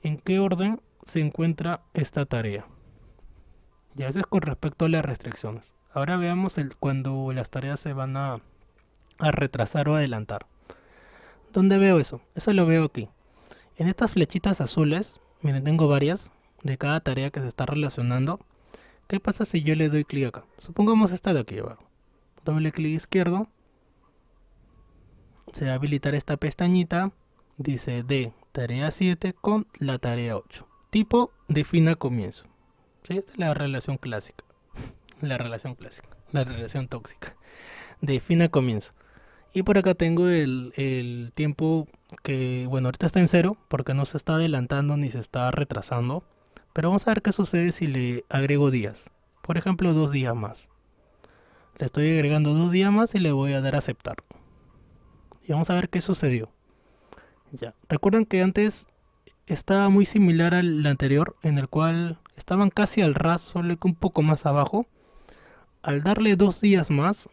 ¿En qué orden se encuentra esta tarea? Ya eso es con respecto a las restricciones. Ahora veamos cuando las tareas se van a retrasar o adelantar. ¿Dónde veo eso? Eso lo veo aquí. En estas flechitas azules, miren, tengo varias de cada tarea que se está relacionando. ¿Qué pasa si yo le doy clic acá? Supongamos esta de aquí abajo. Doble clic izquierdo. Se va a habilitar esta pestañita. Dice de tarea 7 con la tarea 8. Tipo defina comienzo. ¿Sí? Esta es la relación clásica. La relación clásica. La relación tóxica. Defina comienzo. Y por acá tengo el tiempo que, bueno, ahorita está en 0 porque no se está adelantando ni se está retrasando. Pero vamos a ver qué sucede si le agrego días. Por ejemplo, 2 días más. Le estoy agregando 2 días más y le voy a dar a aceptar. Y vamos a ver qué sucedió. Ya. Recuerden que antes estaba muy similar al anterior, en el cual estaban casi al ras, solo que un poco más abajo. Al darle 2 días más,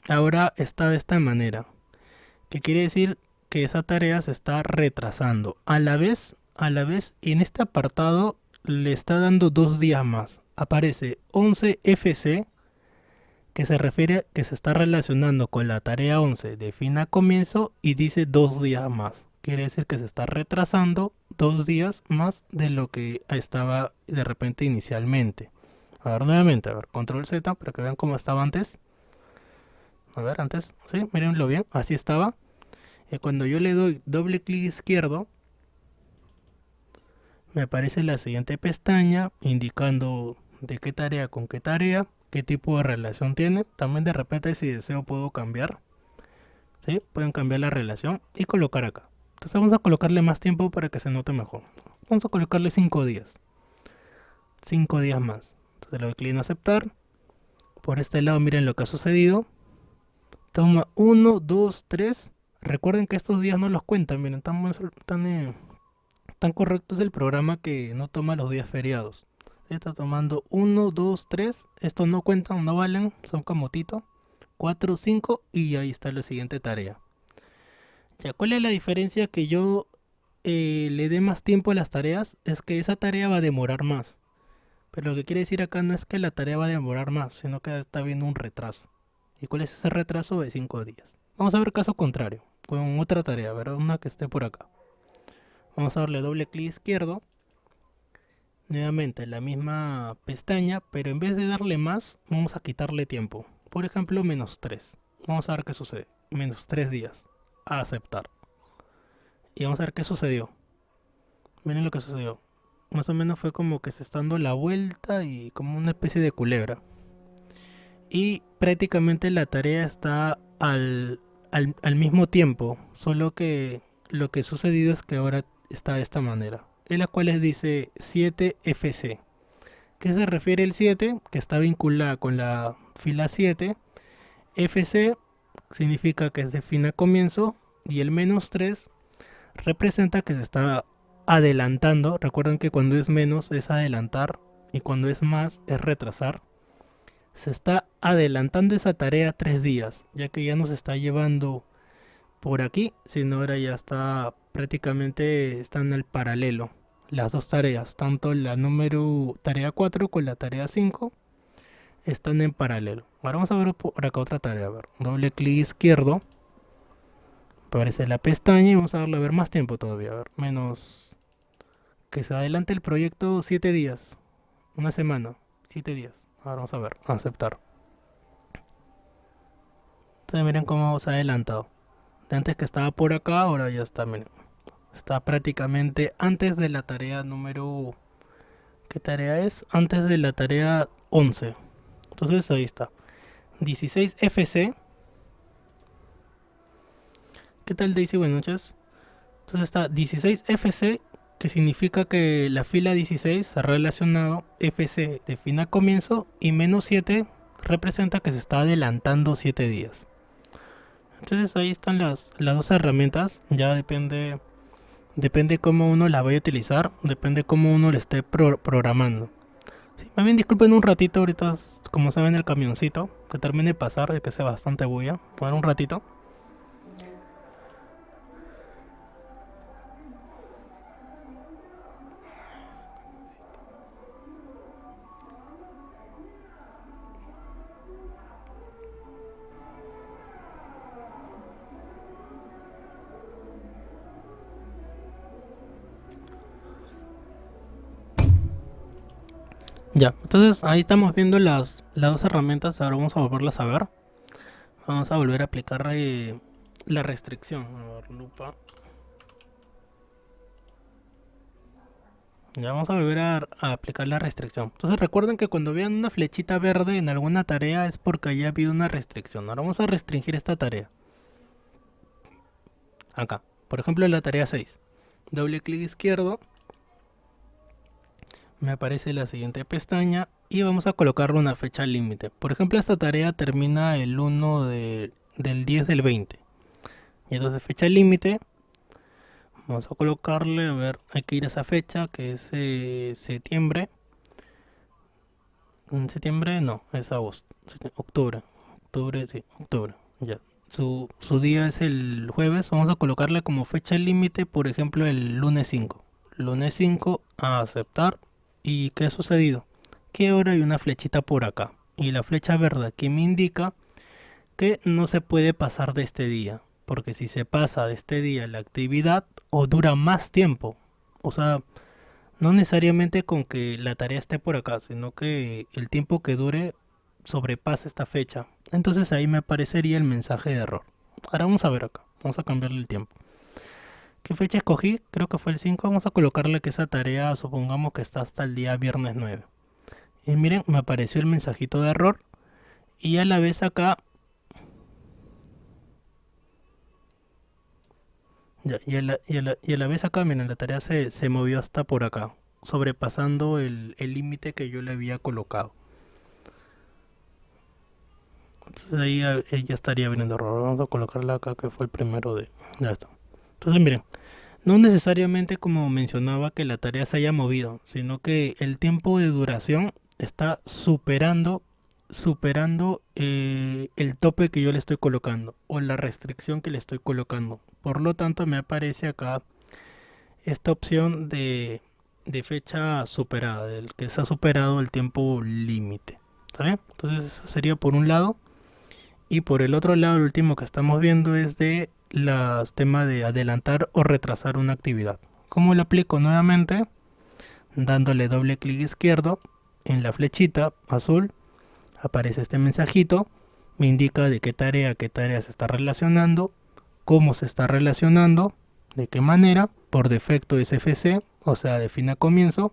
ahora está de esta manera. Que quiere decir que esa tarea se está retrasando. A la vez, en este apartado le está dando 2 días más. Aparece 11 FC, que se refiere a que se está relacionando con la tarea 11 de fin a comienzo y dice 2 días más. Quiere decir que se está retrasando 2 días más de lo que estaba de repente inicialmente. A ver nuevamente, a ver, control Z para que vean cómo estaba antes. A ver, antes, sí, mírenlo bien, así estaba. Y cuando yo le doy doble clic izquierdo, me aparece la siguiente pestaña indicando de qué tarea con qué tarea, qué tipo de relación tiene. También de repente si deseo puedo cambiar. ¿Sí? Pueden cambiar la relación y colocar acá. Entonces vamos a colocarle más tiempo para que se note mejor. Vamos a colocarle 5 días. 5 días más. Entonces le doy clic en aceptar. Por este lado miren lo que ha sucedido. Toma 1, 2, 3. Recuerden que estos días no los cuentan. Miren, tan correcto es el programa que no toma los días feriados. Está tomando 1, 2, 3. Estos no cuentan, no valen. Son camotito. 4, 5 y ahí está la siguiente tarea. Ya, ¿cuál es la diferencia que yo le dé más tiempo a las tareas? Es que esa tarea va a demorar más. Pero lo que quiere decir acá no es que la tarea va a demorar más, sino que está habiendo un retraso. ¿Y cuál es ese retraso? De 5 días. Vamos a ver caso contrario, con otra tarea, a ver, una que esté por acá. Vamos a darle doble clic izquierdo. Nuevamente la misma pestaña, pero en vez de darle más, vamos a quitarle tiempo. Por ejemplo, menos 3. Vamos a ver qué sucede. Menos 3 días. A aceptar. Y vamos a ver qué sucedió. Miren lo que sucedió. Más o menos fue como que se está dando la vuelta y como una especie de culebra. Y prácticamente la tarea está al mismo tiempo. Solo que lo que ha sucedido es que ahora está de esta manera. En la cual les dice 7FC. ¿Qué se refiere el 7? Que está vinculada con la fila 7. FC significa que es de fin a comienzo. Y el menos 3 representa que se está adelantando. Recuerden que cuando es menos es adelantar y cuando es más es retrasar. Se está adelantando esa tarea 3 días, ya que ya no se está llevando por aquí, sino ahora ya está prácticamente están al paralelo. Las dos tareas, tanto la número tarea 4 con la tarea 5, están en paralelo. Ahora vamos a ver por acá otra tarea. A ver, doble clic izquierdo. Aparece la pestaña y vamos a darle a ver más tiempo todavía. A ver, menos que se adelante el proyecto 7 días. Una semana, 7 días. Ahora vamos a ver, a aceptar. Entonces miren cómo se ha adelantado. De antes que estaba por acá, ahora ya está, miren. Está prácticamente antes de la tarea número... ¿Qué tarea es? Antes de la tarea 11. Entonces ahí está. 16 FC. ¿Qué tal Daisy? Buenas noches. Entonces está 16 FC que significa que la fila 16 ha relacionado FC de fin a comienzo y -7 representa que se está adelantando 7 días. Entonces ahí están las dos herramientas, ya depende cómo uno las vaya a utilizar, depende cómo uno le esté programando. Sí, más bien disculpen un ratito, ahorita como saben el camioncito, que termine de pasar, ya que sea bastante bulla, poner un ratito. Ya, entonces ahí estamos viendo las dos herramientas, ahora vamos a volverlas a ver. Vamos a volver a aplicar la restricción. A ver, lupa. Ya vamos a volver a aplicar la restricción. Entonces recuerden que cuando vean una flechita verde en alguna tarea es porque haya habido una restricción. Ahora vamos a restringir esta tarea. Acá, por ejemplo la tarea 6. Doble clic izquierdo. Me aparece la siguiente pestaña y vamos a colocarle una fecha límite. Por ejemplo, esta tarea termina el 1 del 10 del 20. Y entonces fecha límite. Vamos a colocarle, a ver, hay que ir a esa fecha que es septiembre. ¿En septiembre? No, es agosto. Octubre. Octubre, sí, octubre. Ya. Su día es el jueves. Vamos a colocarle como fecha límite, por ejemplo, el lunes 5. Lunes 5 a aceptar. ¿Y qué ha sucedido? Que ahora hay una flechita por acá. Y la flecha verde que me indica que no se puede pasar de este día. Porque si se pasa de este día la actividad o dura más tiempo. O sea, no necesariamente con que la tarea esté por acá, sino que el tiempo que dure sobrepasa esta fecha. Entonces ahí me aparecería el mensaje de error. Ahora vamos a ver acá. Vamos a cambiarle el tiempo. ¿Qué fecha escogí? Creo que fue el 5. Vamos a colocarle que esa tarea supongamos que está hasta el día viernes 9. Y miren, me apareció el mensajito de error. Y a la vez acá... Ya, y a la vez acá, miren, la tarea se movió hasta por acá, sobrepasando el límite que yo le había colocado. Entonces ahí ya estaría viniendo error. Vamos a colocarla acá que fue el primero de... Ya está. Entonces miren, no necesariamente como mencionaba que la tarea se haya movido, sino que el tiempo de duración está superando el tope que yo le estoy colocando o la restricción que le estoy colocando. Por lo tanto me aparece acá esta opción de fecha superada, del que se ha superado el tiempo límite. ¿Está bien? Entonces eso sería por un lado. Y por el otro lado, el último que estamos viendo es de los temas de adelantar o retrasar una actividad. ¿Cómo lo aplico nuevamente? Dándole doble clic izquierdo en la flechita azul, aparece este mensajito, me indica de qué tarea se está relacionando, cómo se está relacionando, de qué manera, por defecto es FC, o sea, de fin a comienzo,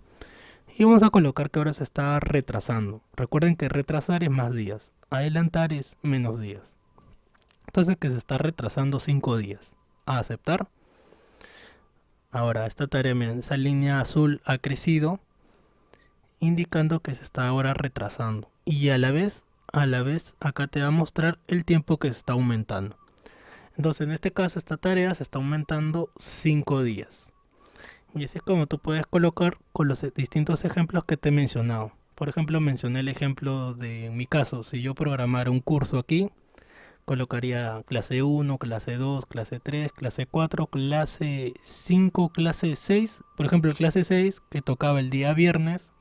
y vamos a colocar que ahora se está retrasando. Recuerden que retrasar es más días, adelantar es menos días. Entonces que se está retrasando 5 días. A aceptar. Ahora esta tarea, miren, esa línea azul ha crecido, indicando que se está ahora retrasando. Y a la vez acá te va a mostrar el tiempo que se está aumentando. Entonces en este caso esta tarea se está aumentando 5 días. Y así es como tú puedes colocar con los distintos ejemplos que te he mencionado. Por ejemplo, mencioné el ejemplo de en mi caso, si yo programara un curso aquí, colocaría clase 1, clase 2, clase 3, clase 4, clase 5, clase 6. Por ejemplo, clase 6 que tocaba el día viernes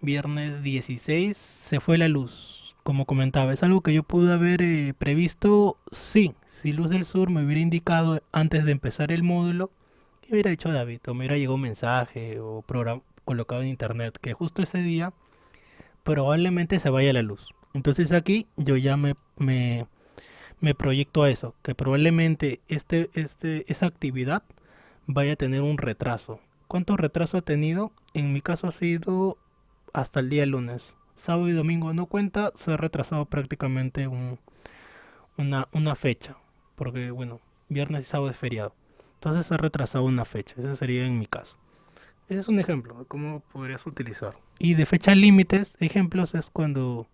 16, se fue la luz. Como comentaba, es algo que yo pude haber previsto, sí, si Luz del Sur me hubiera indicado antes de empezar el módulo, ¿qué hubiera dicho David? O me hubiera llegado un mensaje o colocado en internet que justo ese día probablemente se vaya la luz. Entonces aquí yo ya me proyecto a eso, que probablemente esa actividad vaya a tener un retraso. ¿Cuánto retraso ha tenido? En mi caso ha sido hasta el día lunes. Sábado y domingo no cuenta, se ha retrasado prácticamente una fecha, porque bueno, viernes y sábado es feriado. Entonces se ha retrasado una fecha. Ese sería en mi caso. Ese es un ejemplo de cómo podrías utilizar. Y de fechas límites, ejemplos es cuando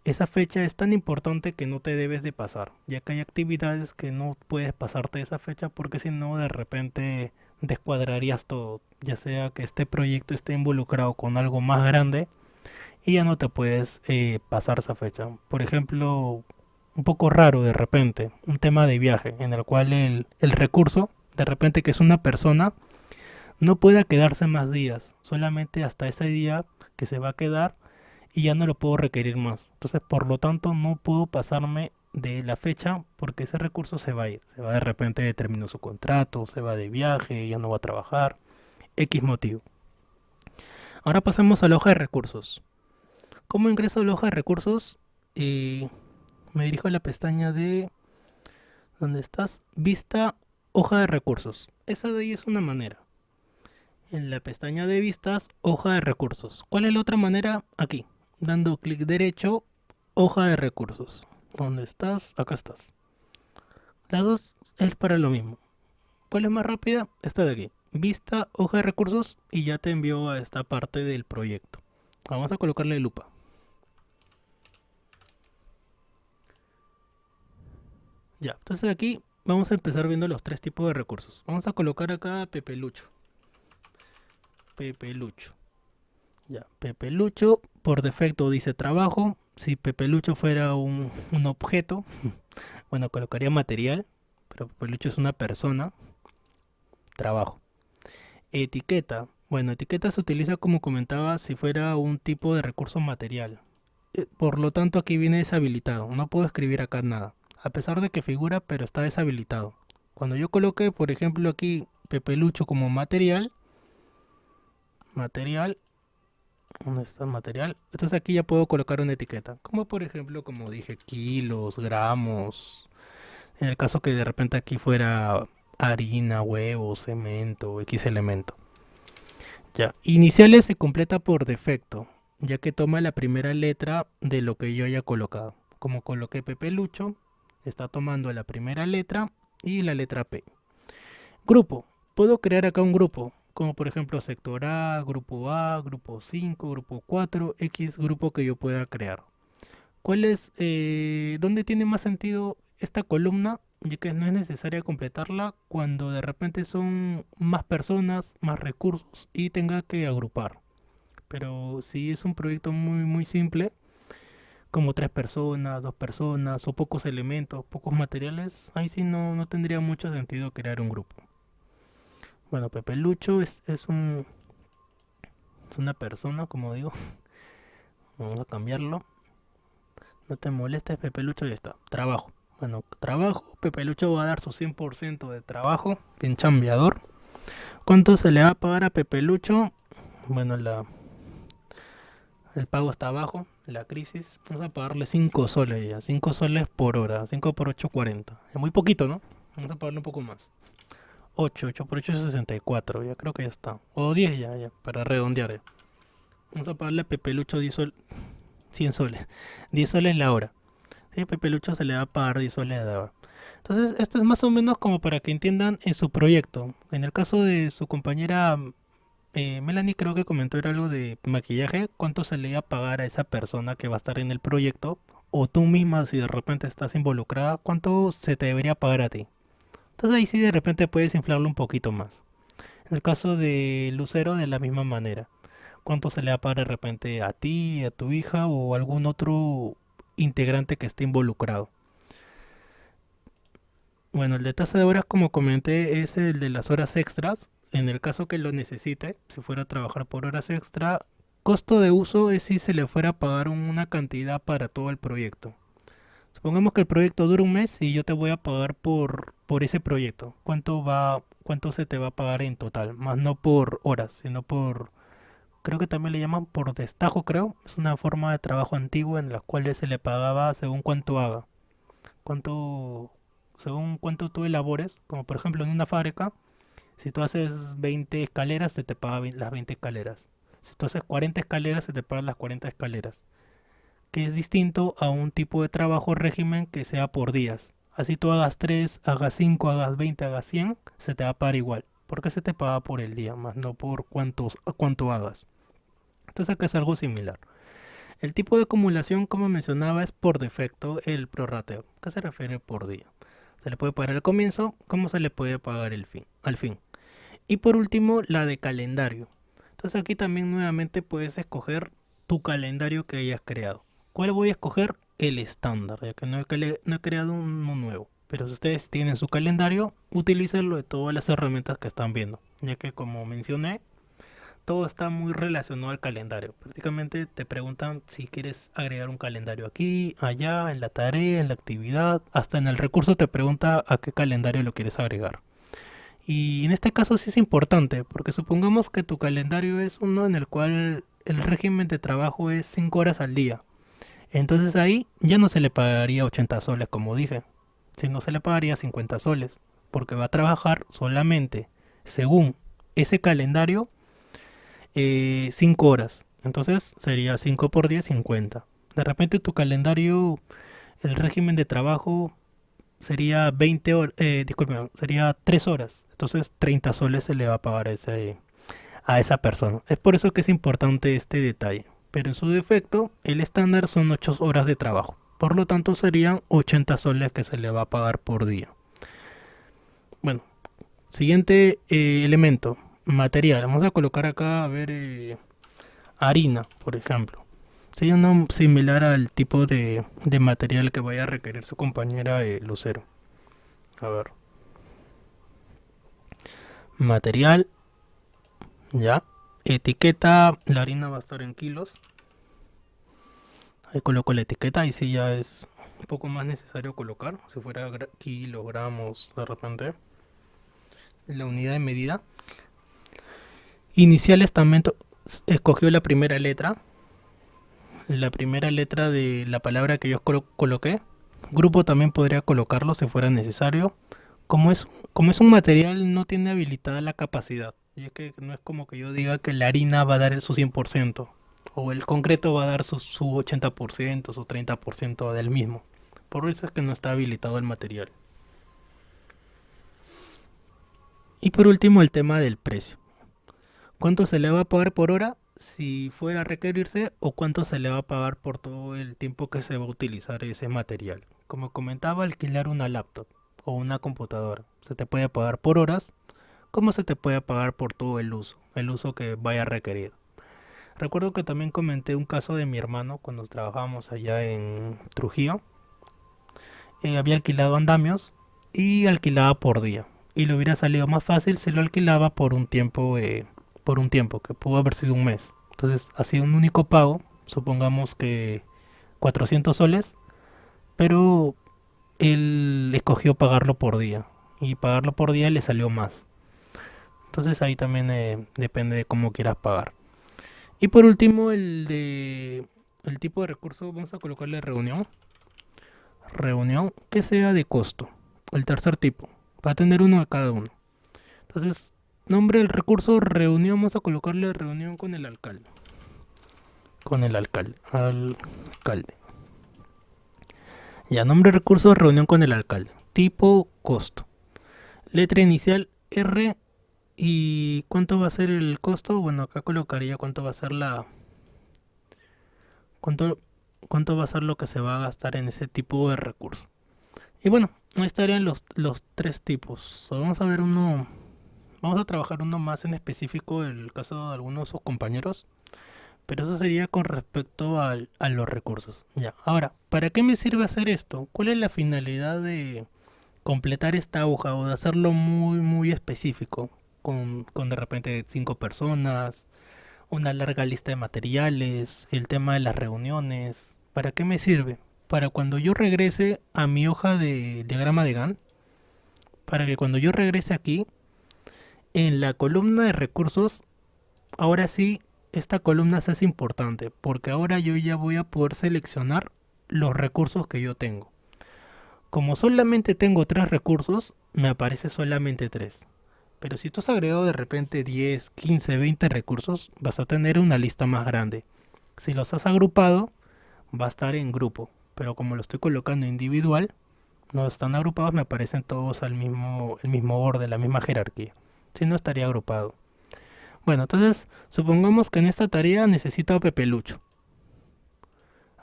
esa fecha es tan importante que no te debes de pasar, ya que hay actividades que no puedes pasarte esa fecha porque si no de repente descuadrarías todo, ya sea que este proyecto esté involucrado con algo más grande y ya no te puedes pasar esa fecha. Por ejemplo, un poco raro de repente, un tema de viaje en el cual el recurso, de repente que es una persona, no pueda quedarse más días, solamente hasta ese día que se va a quedar y ya no lo puedo requerir más. Entonces, por lo tanto, no puedo pasarme de la fecha porque ese recurso se va a ir. Se va de repente, terminó su contrato, se va de viaje, ya no va a trabajar, X motivo. Ahora pasemos a la hoja de recursos. ¿Cómo ingreso a la hoja de recursos? Me dirijo a la pestaña de... ¿Dónde estás? Vista, hoja de recursos. Esa de ahí es una manera. En la pestaña de vistas, hoja de recursos. ¿Cuál es la otra manera? Aquí, dando clic derecho, hoja de recursos. ¿Dónde estás? Acá estás. Las dos es para lo mismo. ¿Cuál es más rápida? Esta de aquí. Vista, hoja de recursos y ya te envió a esta parte del proyecto. Vamos a colocarle lupa. Ya, entonces aquí vamos a empezar viendo los tres tipos de recursos. Vamos a colocar acá Pepe Lucho. Pepe Lucho. Ya, Pepe Lucho por defecto dice trabajo. Si Pepe Lucho fuera un objeto, bueno, colocaría material, pero Pepe Lucho es una persona, trabajo. Etiqueta. Bueno, etiqueta se utiliza como comentaba si fuera un tipo de recurso material. Por lo tanto aquí viene deshabilitado. No puedo escribir acá nada. A pesar de que figura, pero está deshabilitado. Cuando yo coloque, por ejemplo, aquí Pepe Lucho como material, material, ¿dónde está el material? Entonces aquí ya puedo colocar una etiqueta. Como por ejemplo, como dije, kilos, gramos. En el caso que de repente aquí fuera harina, huevo, cemento, X elemento. Ya. Iniciales se completa por defecto, ya que toma la primera letra de lo que yo haya colocado. Como coloqué Pepe Lucho, está tomando la primera letra y la letra P. Grupo. Puedo crear acá un grupo, como por ejemplo sector A, grupo 5, grupo 4, X grupo que yo pueda crear. ¿Cuál es, dónde tiene más sentido esta columna? Ya que no es necesaria completarla cuando de repente son más personas, más recursos y tenga que agrupar. Pero si es un proyecto muy simple, como tres personas, dos personas o pocos elementos, pocos materiales, ahí sí no tendría mucho sentido crear un grupo. Bueno, Pepe Lucho es una persona, como digo. Vamos a cambiarlo. No te molestes, Pepe Lucho, ya está. Trabajo. Bueno, trabajo. Pepe Lucho va a dar su 100% de trabajo. Bien chambeador. ¿Cuánto se le va a pagar a Pepe Lucho? Bueno, el pago está abajo. La crisis. Vamos a pagarle 5 soles ya. 5 soles por hora. 5 por 8, 40. Es muy poquito, ¿no? Vamos a pagarle un poco más. 8 por 8 es 64. Ya creo que ya está. O 10 ya. Para redondear ya. Vamos a pagarle a Pepe Lucho 100 soles. 10 soles la hora. Sí, a Pepe Lucho se le va a pagar 10 soles la hora. Entonces, esto es más o menos como para que entiendan en su proyecto. En el caso de su compañera Melanie, creo que comentó era algo de maquillaje. ¿Cuánto se le iba a pagar a esa persona que va a estar en el proyecto? O tú misma, si de repente estás involucrada, ¿cuánto se te debería pagar a ti? Entonces ahí sí de repente puedes inflarlo un poquito más. En el caso de Lucero, de la misma manera. ¿Cuánto se le va a pagar de repente a ti, a tu hija o algún otro integrante que esté involucrado? Bueno, el de tasa de horas, como comenté, es el de las horas extras. En el caso que lo necesite, si fuera a trabajar por horas extra, costo de uso es si se le fuera a pagar una cantidad para todo el proyecto. Supongamos que el proyecto dura un mes y yo te voy a pagar por ese proyecto. ¿Cuánto se te va a pagar en total? Más no por horas, sino por, creo que también le llaman por destajo, creo. Es una forma de trabajo antigua en la cual se le pagaba según cuánto haga. Cuánto, según cuánto tú elabores. Como por ejemplo en una fábrica, si tú haces 20 escaleras, se te paga las 20 escaleras. Si tú haces 40 escaleras, se te pagan las 40 escaleras. Que es distinto a un tipo de trabajo régimen que sea por días. Así tú hagas 3, hagas 5, hagas 20, hagas 100, se te va a pagar igual. Porque se te paga por el día, más no por cuánto hagas. Entonces acá es algo similar. El tipo de acumulación, como mencionaba, es por defecto el prorrateo, que se refiere por día. Se le puede pagar al comienzo, como se le puede pagar al fin. Y por último, la de calendario. Entonces aquí también nuevamente puedes escoger tu calendario que hayas creado. ¿Cuál voy a escoger? El estándar, ya que no he creado uno nuevo. Pero si ustedes tienen su calendario, utilícenlo de todas las herramientas que están viendo, ya que como mencioné, todo está muy relacionado al calendario. Prácticamente te preguntan si quieres agregar un calendario aquí, allá, en la tarea, en la actividad, hasta en el recurso te pregunta a qué calendario lo quieres agregar. Y en este caso sí es importante, porque supongamos que tu calendario es uno en el cual el régimen de trabajo es 5 horas al día. Entonces ahí ya no se le pagaría 80 soles como dije, sino se le pagaría 50 soles, porque va a trabajar solamente según ese calendario 5 horas. Entonces sería 5 por 10, 50. De repente tu calendario, el régimen de trabajo sería 20 horas, disculpe, sería 3 horas. Entonces 30 soles se le va a pagar a esa persona. Es por eso que es importante este detalle. Pero en su defecto, el estándar son 8 horas de trabajo. Por lo tanto, serían 80 soles que se le va a pagar por día. Bueno, siguiente elemento, material. Vamos a colocar acá, a ver, harina, por ejemplo. Sería uno similar al tipo de material que vaya a requerir su compañera Lucero. A ver, material, ya. Etiqueta, la harina va a estar en kilos. Ahí coloco la etiqueta y si ya es un poco más necesario colocar, si fuera kilogramos de repente, la unidad de medida. Iniciales también escogió la primera letra de la palabra que yo coloqué. Grupo también podría colocarlo si fuera necesario. Como es un material, no tiene habilitada la capacidad. Y es que no es como que yo diga que la harina va a dar su 100% o el concreto va a dar su 80%, su 30% del mismo. Por eso es que no está habilitado el material. Y por último, el tema del precio. ¿Cuánto se le va a pagar por hora si fuera a requerirse o cuánto se le va a pagar por todo el tiempo que se va a utilizar ese material? Como comentaba, alquilar una laptop o una computadora. Se te puede pagar por horas, como se te puede pagar por todo el uso que vaya a requerir. Recuerdo que también comenté un caso de mi hermano cuando trabajábamos allá en Trujillo. Había alquilado andamios y alquilaba por día. Y le hubiera salido más fácil si lo alquilaba por un tiempo, que pudo haber sido un mes. Entonces hacía un único pago, supongamos que 400 soles, pero él escogió pagarlo por día. Y pagarlo por día le salió más. Entonces ahí también depende de cómo quieras pagar. Y por último, el tipo de recurso, vamos a colocarle reunión. Reunión que sea de costo. El tercer tipo, va a tener uno de cada uno. Entonces, nombre del recurso, reunión, vamos a colocarle reunión con el alcalde. Con el alcalde. Alcalde. Ya, nombre del recurso, reunión con el alcalde. Tipo, costo. Letra inicial, R. ¿Y cuánto va a ser el costo? Bueno, acá colocaría cuánto va a ser cuánto, cuánto va a ser lo que se va a gastar en ese tipo de recurso. Y bueno, ahí estarían los tres tipos. Vamos a ver vamos a trabajar uno más en específico, el caso de algunos de sus compañeros. Pero eso sería con respecto a los recursos. Ya, ahora, ¿para qué me sirve hacer esto? ¿Cuál es la finalidad de completar esta hoja o de hacerlo muy, muy específico? Con de repente 5 personas, una larga lista de materiales, el tema de las reuniones. ¿Para qué me sirve? Para cuando yo regrese a mi hoja de diagrama de Gantt, para que cuando yo regrese aquí, en la columna de recursos, ahora sí, esta columna se hace importante, porque ahora yo ya voy a poder seleccionar los recursos que yo tengo. Como solamente tengo 3 recursos, me aparece solamente 3. Pero si tú has agregado de repente 10, 15, 20 recursos, vas a tener una lista más grande. Si los has agrupado, va a estar en grupo. Pero como lo estoy colocando individual, No están agrupados, me aparecen todos al mismo, el mismo orden, la misma jerarquía. Si no, estaría agrupado. Bueno, entonces, supongamos que en esta tarea necesito a Pepe Lucho.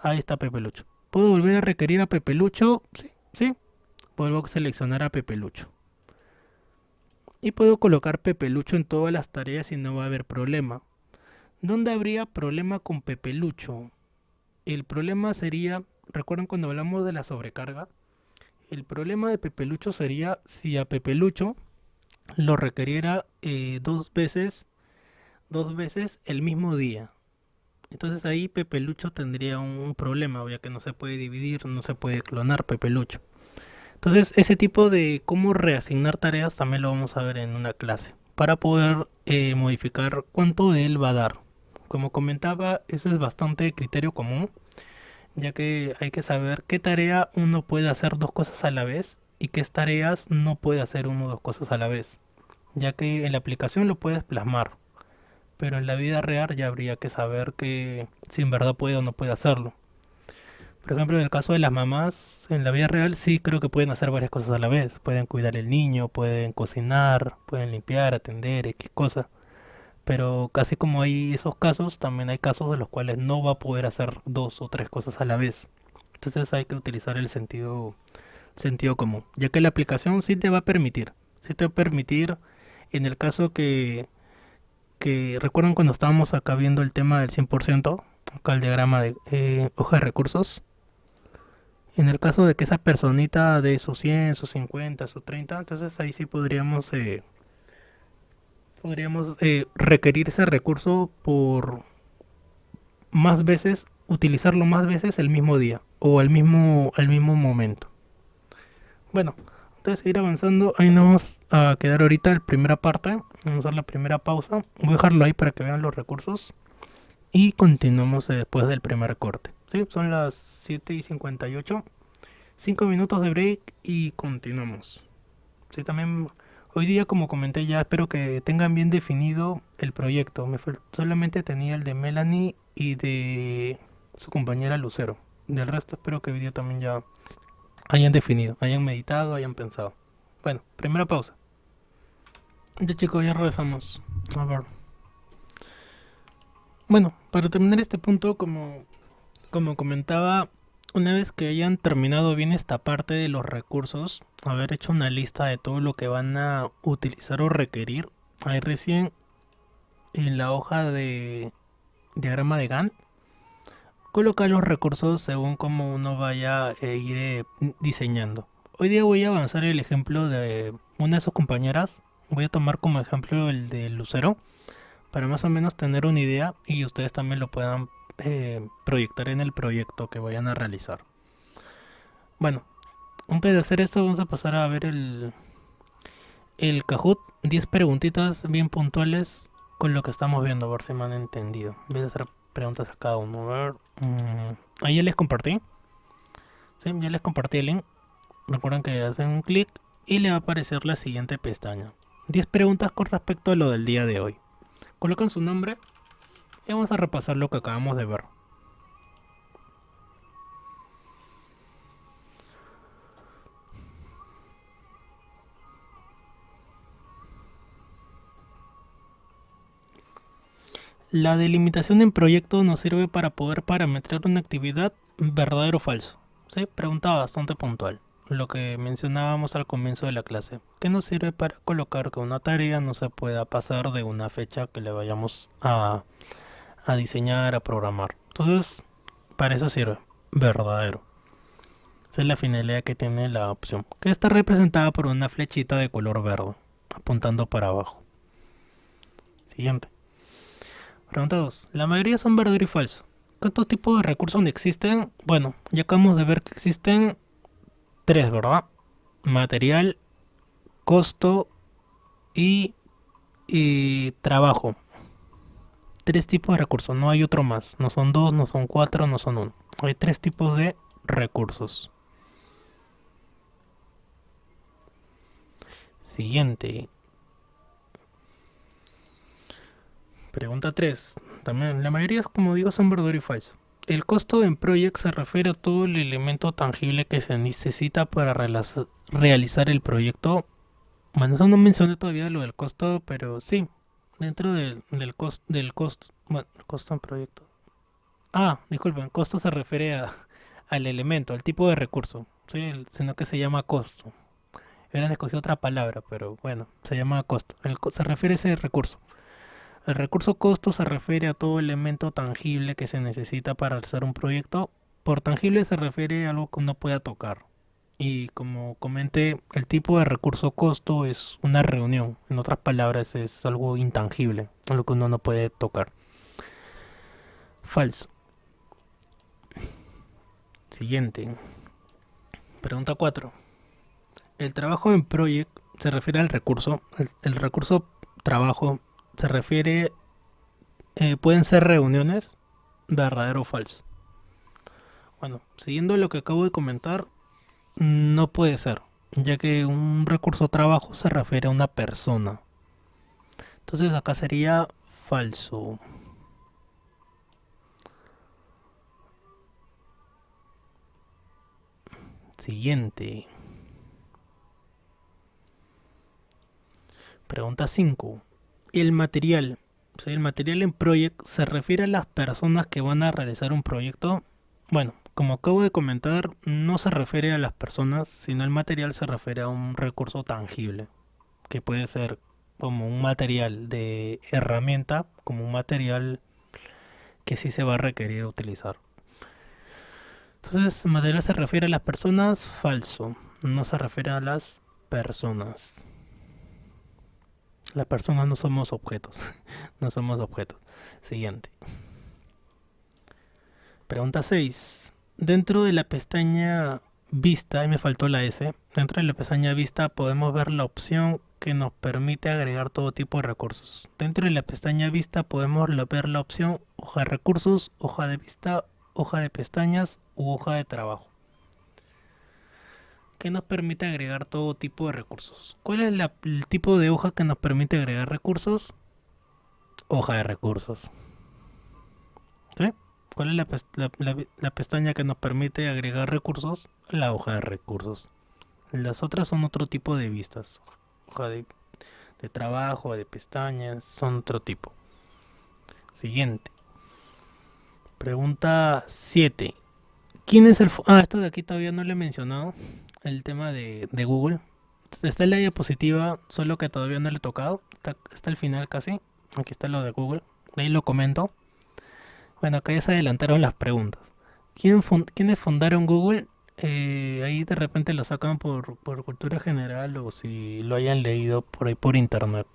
Ahí está Pepe Lucho. ¿Puedo volver a requerir a Pepe Lucho? Sí, sí. Vuelvo a seleccionar a Pepe Lucho. Y puedo colocar Pepe Lucho en todas las tareas y no va a haber problema. ¿Dónde habría problema con Pepe Lucho? El problema sería, ¿recuerdan cuando hablamos de la sobrecarga? El problema de Pepe Lucho sería si a Pepe Lucho lo requeriera dos veces el mismo día. Entonces ahí Pepe Lucho tendría un problema, ya que no se puede dividir, no se puede clonar Pepe Lucho. Entonces ese tipo de cómo reasignar tareas también lo vamos a ver en una clase para poder modificar cuánto de él va a dar. Como comentaba, eso es bastante criterio común, ya que hay que saber qué tarea uno puede hacer dos cosas a la vez y qué tareas no puede hacer uno dos cosas a la vez, ya que en la aplicación lo puedes plasmar, pero en la vida real ya habría que saber que si en verdad puede o no puede hacerlo. Por ejemplo, en el caso de las mamás, en la vida real sí creo que pueden hacer varias cosas a la vez. Pueden cuidar el niño, pueden cocinar, pueden limpiar, atender, X cosa. Pero casi como hay esos casos, también hay casos de los cuales no va a poder hacer dos o tres cosas a la vez. Entonces hay que utilizar el sentido común, ya que la aplicación sí te va a permitir en el caso que recuerdan cuando estábamos acá viendo el tema del 100%, acá el diagrama de hoja de recursos. En el caso de que esa personita de sus 100, sus 50, sus 30, entonces ahí sí podríamos requerir ese recurso por más veces, utilizarlo más veces el mismo día o al mismo momento. Bueno, entonces seguir avanzando, ahí nos vamos a quedar ahorita en la primera parte, vamos a dar la primera pausa, voy a dejarlo ahí para que vean los recursos y continuamos después del primer corte. Sí, son las 7:58, 5 minutos de break y continuamos. Sí, también hoy día, como comenté, ya espero que tengan bien definido el proyecto. Solamente tenía el de Melanie y de su compañera Lucero. Del resto espero que hoy día también ya hayan definido, hayan meditado, hayan pensado. Bueno, primera pausa. Ya chicos, ya regresamos. A ver. Bueno, para terminar este punto, como comentaba, una vez que hayan terminado bien esta parte de los recursos, haber hecho una lista de todo lo que van a utilizar o requerir, ahí recién en la hoja de diagrama de Gantt, colocar los recursos según como uno vaya a ir diseñando. Hoy día voy a avanzar el ejemplo de una de sus compañeras. Voy a tomar como ejemplo el de Lucero para más o menos tener una idea y ustedes también lo puedan proyectar en el proyecto que vayan a realizar. Bueno, antes de hacer esto vamos a pasar a ver el Kahoot. 10 preguntitas bien puntuales con lo que estamos viendo, a ver si me han entendido. Voy a hacer preguntas a cada uno. A ver, ahí ya les compartí. Sí, ya les compartí el link. Recuerden que hacen un clic y le va a aparecer la siguiente pestaña. 10 preguntas con respecto a lo del día de hoy. Colocan su nombre y vamos a repasar lo que acabamos de ver. La delimitación en proyecto nos sirve para poder parametrar una actividad, verdadero o falso. ¿Sí? Pregunta bastante puntual. Lo que mencionábamos al comienzo de la clase, que nos sirve para colocar que una tarea no se pueda pasar de una fecha que le vayamos a diseñar, a programar. Entonces, para eso sirve, verdadero. Esa es la finalidad que tiene la opción, que está representada por una flechita de color verde, apuntando para abajo. Siguiente. Pregunta 2. La mayoría son verdadero y falso. ¿Cuántos tipos de recursos existen? Bueno, ya acabamos de ver que existen tres, ¿verdad? Material, costo y trabajo. Tres tipos de recursos, no hay otro más. No son dos, no son cuatro, no son uno. Hay tres tipos de recursos. Siguiente. Pregunta 3. También, la mayoría, como digo, son verdadero y falso. El costo en Project se refiere a todo el elemento tangible que se necesita para realizar el proyecto. Bueno, eso no mencioné todavía lo del costo, pero sí, dentro del costo, bueno, costo en proyecto. Ah, disculpen, costo se refiere al elemento, al tipo de recurso, ¿sí? Sino que se llama costo. Hubieran escogido otra palabra, pero bueno, se llama costo. Se refiere a ese recurso. El recurso costo se refiere a todo elemento tangible que se necesita para realizar un proyecto. Por tangible se refiere a algo que uno pueda tocar. Y como comenté, el tipo de recurso costo es una reunión. En otras palabras, es algo intangible, algo que uno no puede tocar. Falso. Siguiente. Pregunta 4. El trabajo en project se refiere al recurso. El recurso trabajo se refiere, pueden ser reuniones, verdadero o falso. Bueno, siguiendo lo que acabo de comentar, no puede ser, ya que un recurso trabajo se refiere a una persona. Entonces acá sería falso. Siguiente. Pregunta 5. El material. O sea, el material en project se refiere a las personas que van a realizar un proyecto. Bueno, como acabo de comentar, no se refiere a las personas, sino el material se refiere a un recurso tangible, que puede ser como un material de herramienta, como un material que sí se va a requerir utilizar. Entonces, material se refiere a las personas, falso. No se refiere a las personas. Las personas no somos objetos. No somos objetos. Siguiente. Pregunta 6. Dentro de la pestaña Vista, ahí me faltó la S. Dentro de la pestaña Vista podemos ver la opción que nos permite agregar todo tipo de recursos. Dentro de la pestaña Vista podemos ver la opción hoja de recursos, hoja de vista, hoja de pestañas u hoja de trabajo, que nos permite agregar todo tipo de recursos. ¿Cuál es el tipo de hoja que nos permite agregar recursos? Hoja de recursos. ¿Sí? ¿Cuál es la pestaña que nos permite agregar recursos? La hoja de recursos. Las otras son otro tipo de vistas. Hoja de trabajo, de pestañas, son otro tipo. Siguiente. Pregunta 7. ¿Quién es el... esto de aquí todavía no lo he mencionado. El tema de Google. Está en la diapositiva, solo que todavía no le he tocado. Está al final casi. Aquí está lo de Google. De ahí lo comento. Bueno, acá ya se adelantaron las preguntas. ¿Quiénes fundaron Google? Ahí de repente lo sacan por cultura general o si lo hayan leído por ahí por internet.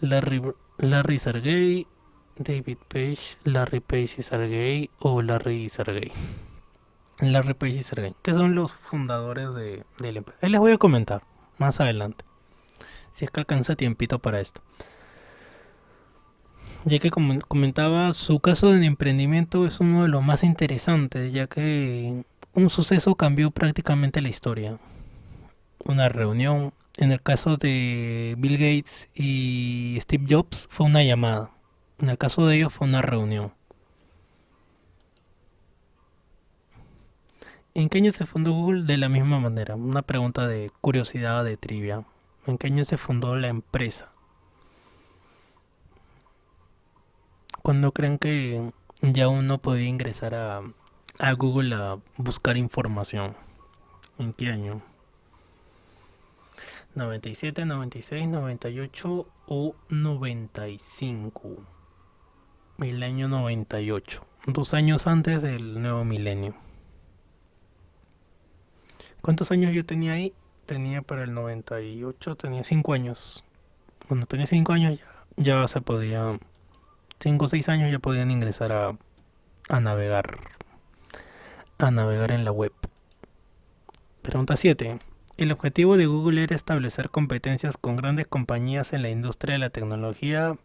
Larry, Larry Sergey, David Page, Larry Page y Sergey o Larry y Sergey. Larry Page y Sergey, que son los fundadores de la empresa. Ahí les voy a comentar más adelante, si es que alcanza tiempito para esto. Ya que como comentaba, su caso de emprendimiento es uno de los más interesantes, ya que un suceso cambió prácticamente la historia. Una reunión, en el caso de Bill Gates y Steve Jobs, fue una llamada. En el caso de ellos fue una reunión. ¿En qué año se fundó Google? De la misma manera, una pregunta de curiosidad, de trivia. ¿En qué año se fundó la empresa? Cuando creen que ya uno podía ingresar a Google a buscar información. ¿En qué año? 97, 96, 98 o 95. El año 98. 2 años antes del nuevo milenio. ¿Cuántos años yo tenía ahí? Tenía para el 98, tenía 5 años. Cuando tenía 5 años ya se podía... 5 o 6 años ya podían ingresar a navegar. A navegar en la web. Pregunta 7. El objetivo de Google era establecer competencias con grandes compañías en la industria de la tecnología.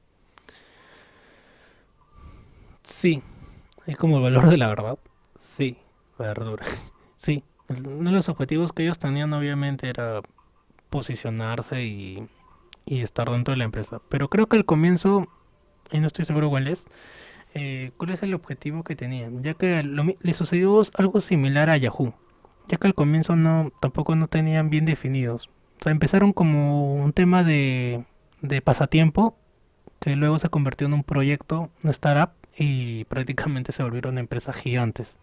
Sí, es como el valor de la verdad. Sí, verdura. Sí, uno de los objetivos que ellos tenían obviamente era posicionarse y estar dentro de la empresa. Pero creo que al comienzo, y no estoy seguro cuál es, ¿Cuál es el objetivo que tenían? Ya que le sucedió algo similar a Yahoo, ya que al comienzo tampoco no tenían bien definidos. O sea, empezaron como un tema de pasatiempo, que luego se convirtió en un proyecto, una startup, y prácticamente se volvieron empresas gigantes.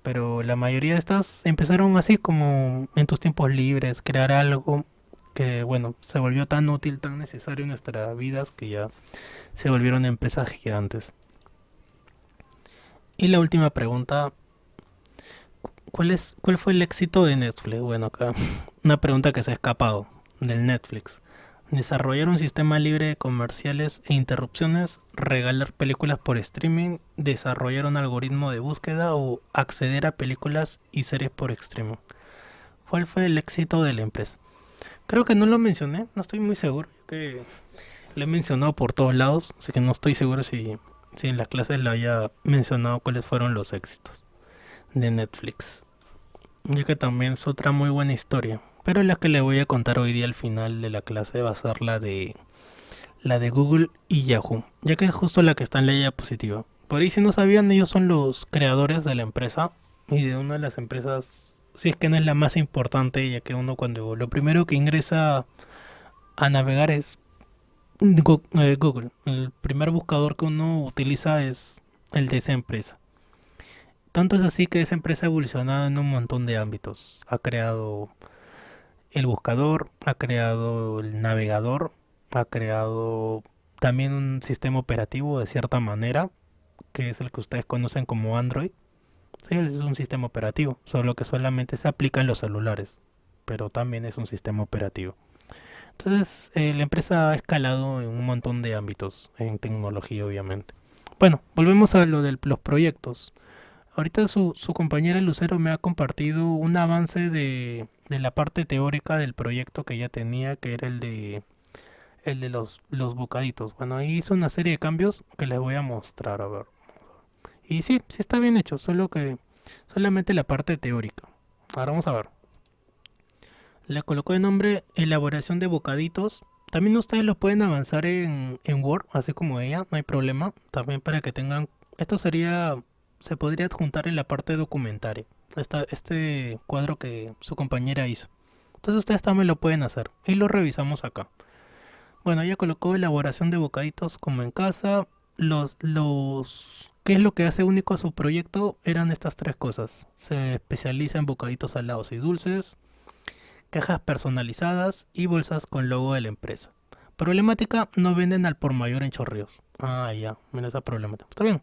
Pero la mayoría de estas empezaron así como en tus tiempos libres, crear algo que, bueno, se volvió tan útil, tan necesario en nuestras vidas que ya se volvieron empresas gigantes. Y la última pregunta, cuál fue el éxito de Netflix? Bueno, acá una pregunta que se ha escapado del Netflix. Desarrollar un sistema libre de comerciales e interrupciones, regalar películas por streaming, desarrollar un algoritmo de búsqueda o acceder a películas y series por streaming. ¿Cuál fue el éxito de la empresa? Creo que no lo mencioné, no estoy muy seguro, que lo he mencionado por todos lados, así que no estoy seguro si en las clases lo haya mencionado cuáles fueron los éxitos de Netflix. Ya que también es otra muy buena historia. Pero la que le voy a contar hoy día al final de la clase va a ser la de Google y Yahoo, ya que es justo la que está en la diapositiva. Por ahí si no sabían, ellos son los creadores de la empresa y de una de las empresas, si es que no es la más importante, ya que uno cuando lo primero que ingresa a navegar es Google. El primer buscador que uno utiliza es el de esa empresa. Tanto es así que esa empresa ha evolucionado en un montón de ámbitos. Ha creado el buscador, ha creado el navegador, ha creado también un sistema operativo de cierta manera, que es el que ustedes conocen como Android. Sí, es un sistema operativo, solo que solamente se aplica en los celulares, pero también es un sistema operativo. Entonces, la empresa ha escalado en un montón de ámbitos, en tecnología obviamente. Bueno, volvemos a lo de los proyectos. Ahorita su compañera Lucero me ha compartido un avance de la parte teórica del proyecto que ya tenía, que era el de los bocaditos. Bueno, ahí hizo una serie de cambios que les voy a mostrar, a ver. Y sí, sí está bien hecho, solo que solamente la parte teórica. Ahora vamos a ver. Le colocó de nombre elaboración de bocaditos. También ustedes lo pueden avanzar en Word, así como ella, no hay problema. También para que tengan... Esto se podría adjuntar en la parte documentaria. Este cuadro que su compañera hizo. Entonces ustedes también lo pueden hacer. Y lo revisamos acá. Bueno, ella colocó elaboración de bocaditos como en casa. ¿Qué es lo que hace único a su proyecto? Eran estas tres cosas. Se especializa en bocaditos salados y dulces, cajas personalizadas y bolsas con logo de la empresa. Problemática, no venden al por mayor en Chorrillos. Ah, ya, mira esa problemática. Está bien.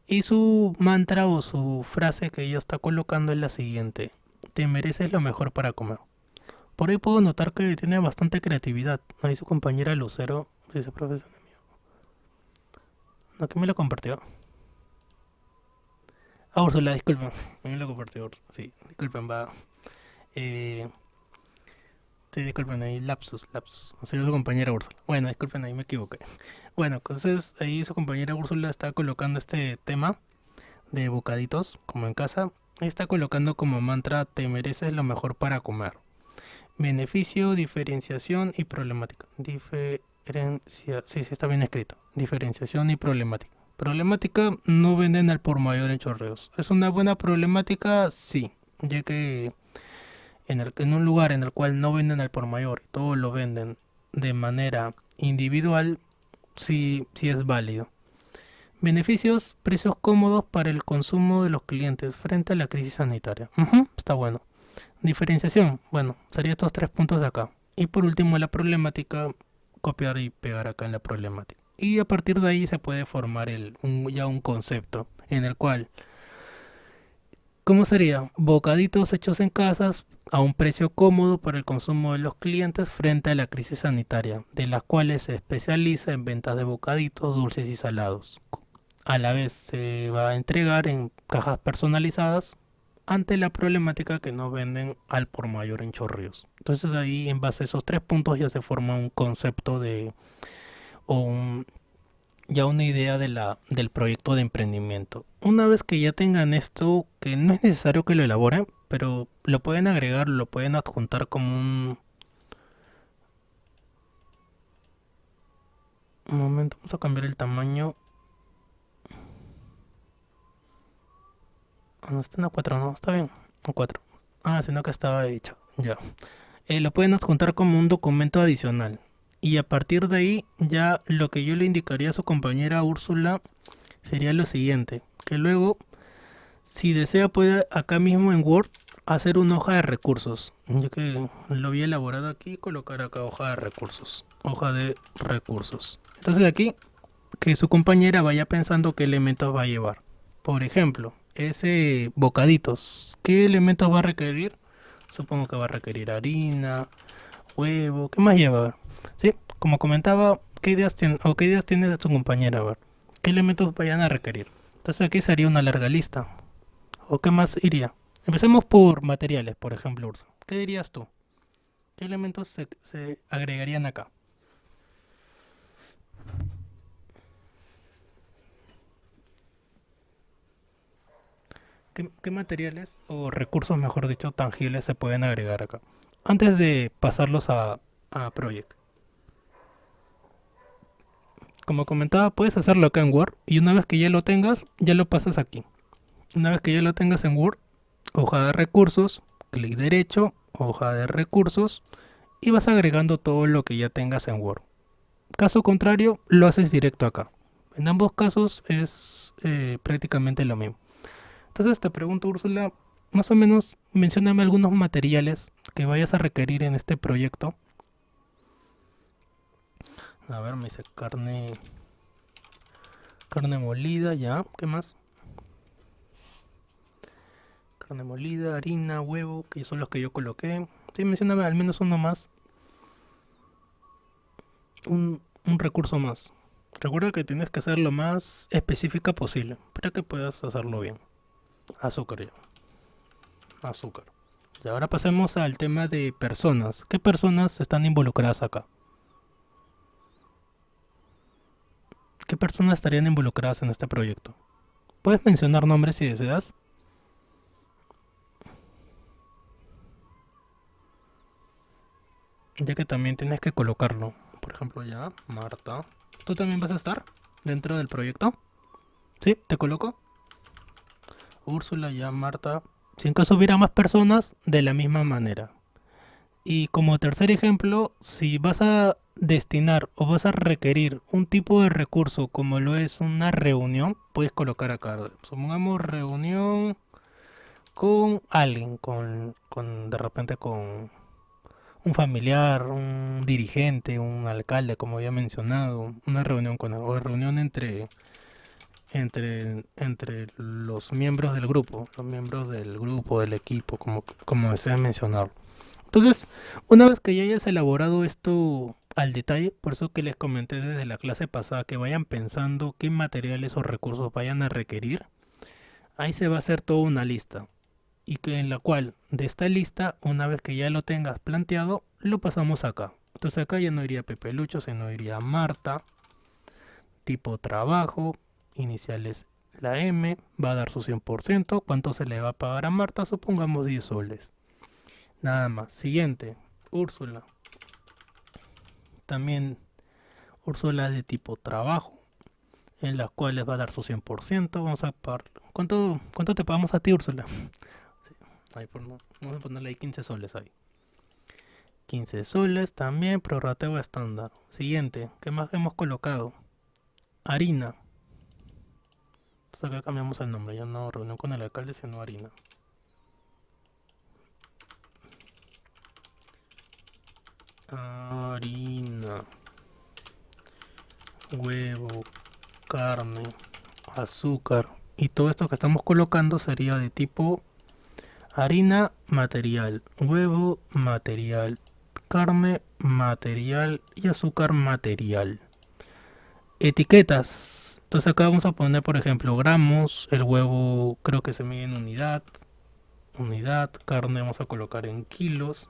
Y su mantra o su frase que ella está colocando es la siguiente. Te mereces lo mejor para comer. Por ahí puedo notar que tiene bastante creatividad. Ahí su compañera Lucero dice, profesor. No, que me lo compartió. Ah, Úrsula, disculpen. A mí me lo compartió Úrsula. Sí, disculpen, va. Eh, sí, disculpen ahí, lapsus. Soy su compañera Úrsula. Bueno, disculpen ahí, me equivoqué. Bueno, entonces ahí su compañera Úrsula está colocando este tema de bocaditos, como en casa. Ahí está colocando como mantra, te mereces lo mejor para comer. Beneficio, diferenciación y problemática. Sí, sí, está bien escrito. Diferenciación y problemática. Problemática, no venden al por mayor en Chorreos. ¿Es una buena problemática? Sí, ya que en un lugar en el cual no venden al por mayor, todo lo venden de manera individual, sí, sí es válido. Beneficios, precios cómodos para el consumo de los clientes frente a la crisis sanitaria. Está bueno. Diferenciación, bueno, serían estos tres puntos de acá. Y por último la problemática, copiar y pegar acá en la problemática. Y a partir de ahí se puede formar ya un concepto en el cual, ¿cómo sería? Bocaditos hechos en casas a un precio cómodo para el consumo de los clientes frente a la crisis sanitaria, de las cuales se especializa en ventas de bocaditos, dulces y salados. A la vez se va a entregar en cajas personalizadas ante la problemática que no venden al por mayor en Chorrillos. Entonces ahí en base a esos tres puntos ya se forma un concepto o ya una idea del proyecto de emprendimiento. Una vez que ya tengan esto, que no es necesario que lo elaboren, pero lo pueden agregar, lo pueden adjuntar como un momento, vamos a cambiar el tamaño. No está en A4, no, está bien. A4. Ah, sino que estaba hecho. Ya. Lo pueden adjuntar como un documento adicional. Y a partir de ahí, ya lo que yo le indicaría a su compañera Úrsula sería lo siguiente. Que luego, si desea, puede acá mismo en Word hacer una hoja de recursos. Yo que lo había elaborado aquí, colocar acá hoja de recursos. Hoja de recursos. Entonces aquí, que su compañera vaya pensando qué elementos va a llevar. Por ejemplo, ese bocaditos, ¿qué elementos va a requerir? Supongo que va a requerir harina, huevo, ¿qué más lleva? A ver. Sí, como comentaba, ¿qué ideas tiene, o qué ideas tiene de tu compañera? A ver, ¿qué elementos vayan a requerir? Entonces aquí sería una larga lista. ¿O qué más iría? Empecemos por materiales, por ejemplo, Urso. ¿Qué dirías tú? ¿Qué elementos se agregarían acá? ¿Qué materiales o recursos, mejor dicho, tangibles se pueden agregar acá? Antes de pasarlos a Project. Como comentaba, puedes hacerlo acá en Word y una vez que ya lo tengas, ya lo pasas aquí. Una vez que ya lo tengas en Word, hoja de recursos, clic derecho, hoja de recursos y vas agregando todo lo que ya tengas en Word. Caso contrario, lo haces directo acá. En ambos casos es prácticamente lo mismo. Entonces te pregunto, Úrsula, más o menos mencióname algunos materiales que vayas a requerir en este proyecto. A ver, me dice carne molida, ya. ¿Qué más? Carne molida, harina, huevo, que son los que yo coloqué. Sí, mencióname al menos uno más. Un recurso más. Recuerda que tienes que ser lo más específica posible para que puedas hacerlo bien. Azúcar ya. Azúcar. Y ahora pasemos al tema de personas. ¿Qué personas están involucradas acá? ¿Qué personas estarían involucradas en este proyecto? Puedes mencionar nombres si deseas, ya que también tienes que colocarlo. Por ejemplo, ya, Marta. ¿Tú también vas a estar dentro del proyecto? ¿Sí? ¿Te coloco? Úrsula, ya, Marta. Si en caso hubiera más personas, de la misma manera. Y como tercer ejemplo, si vas a destinar o vas a requerir un tipo de recurso como lo es una reunión, puedes colocar acá. Supongamos reunión con alguien, de repente con un familiar, un dirigente, un alcalde, como había mencionado, una reunión con o reunión entre los miembros del grupo, del equipo, como deseas mencionarlo. Entonces, una vez que ya hayas elaborado esto al detalle, por eso que les comenté desde la clase pasada que vayan pensando qué materiales o recursos vayan a requerir, ahí se va a hacer toda una lista. Y que en la cual de esta lista, una vez que ya lo tengas planteado, lo pasamos acá. Entonces acá ya no iría Pepe Lucho, sino iría Marta, tipo trabajo, iniciales la M, va a dar su 100%. ¿Cuánto se le va a pagar a Marta? Supongamos 10 soles. Nada más. Siguiente, Úrsula. También Úrsula de tipo trabajo, en las cuales va a dar su 100%. Vamos a pagar. ¿Cuánto te pagamos a ti, Úrsula? Sí, ahí vamos a ponerle ahí 15 soles ahí. 15 soles también, prorrateo estándar. Siguiente, ¿qué más hemos colocado? Harina. Entonces acá cambiamos el nombre, ya no reunión con el alcalde, sino harina. Harina, huevo, carne, azúcar. Y todo esto que estamos colocando sería de tipo harina, material, huevo, material, carne, material y azúcar, material. Etiquetas. Entonces acá vamos a poner, por ejemplo, gramos. El huevo creo que se mide en unidad. Carne vamos a colocar en kilos.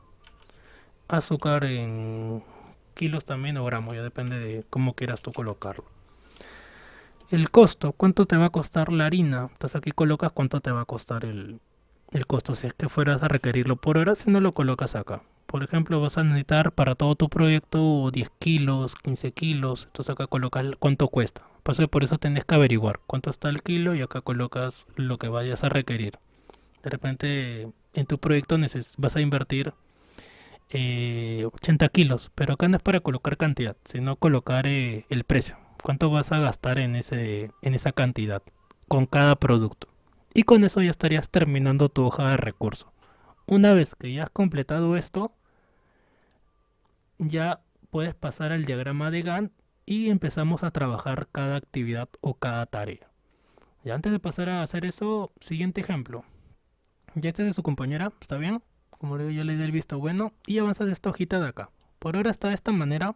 Azúcar en kilos también o gramos, ya depende de cómo quieras tú colocarlo. El costo, ¿cuánto te va a costar la harina? Entonces aquí colocas cuánto te va a costar el costo si es que fueras a requerirlo por hora, si no lo colocas acá. Por ejemplo, vas a necesitar para todo tu proyecto 10 kilos, 15 kilos, entonces acá colocas cuánto cuesta. Por eso tenés que averiguar cuánto está el kilo y acá colocas lo que vayas a requerir. De repente en tu proyecto vas a invertir 80 kilos, pero acá no es para colocar cantidad, sino colocar el precio. ¿Cuánto vas a gastar en esa cantidad con cada producto? Y con eso ya estarías terminando tu hoja de recursos. Una vez que ya has completado esto, ya puedes pasar al diagrama de Gantt y empezamos a trabajar cada actividad o cada tarea. Y antes de pasar a hacer eso, siguiente ejemplo. Ya este es de su compañera, ¿está bien? Como le digo, ya le di el visto bueno y avanzas esta hojita de acá. Por ahora está de esta manera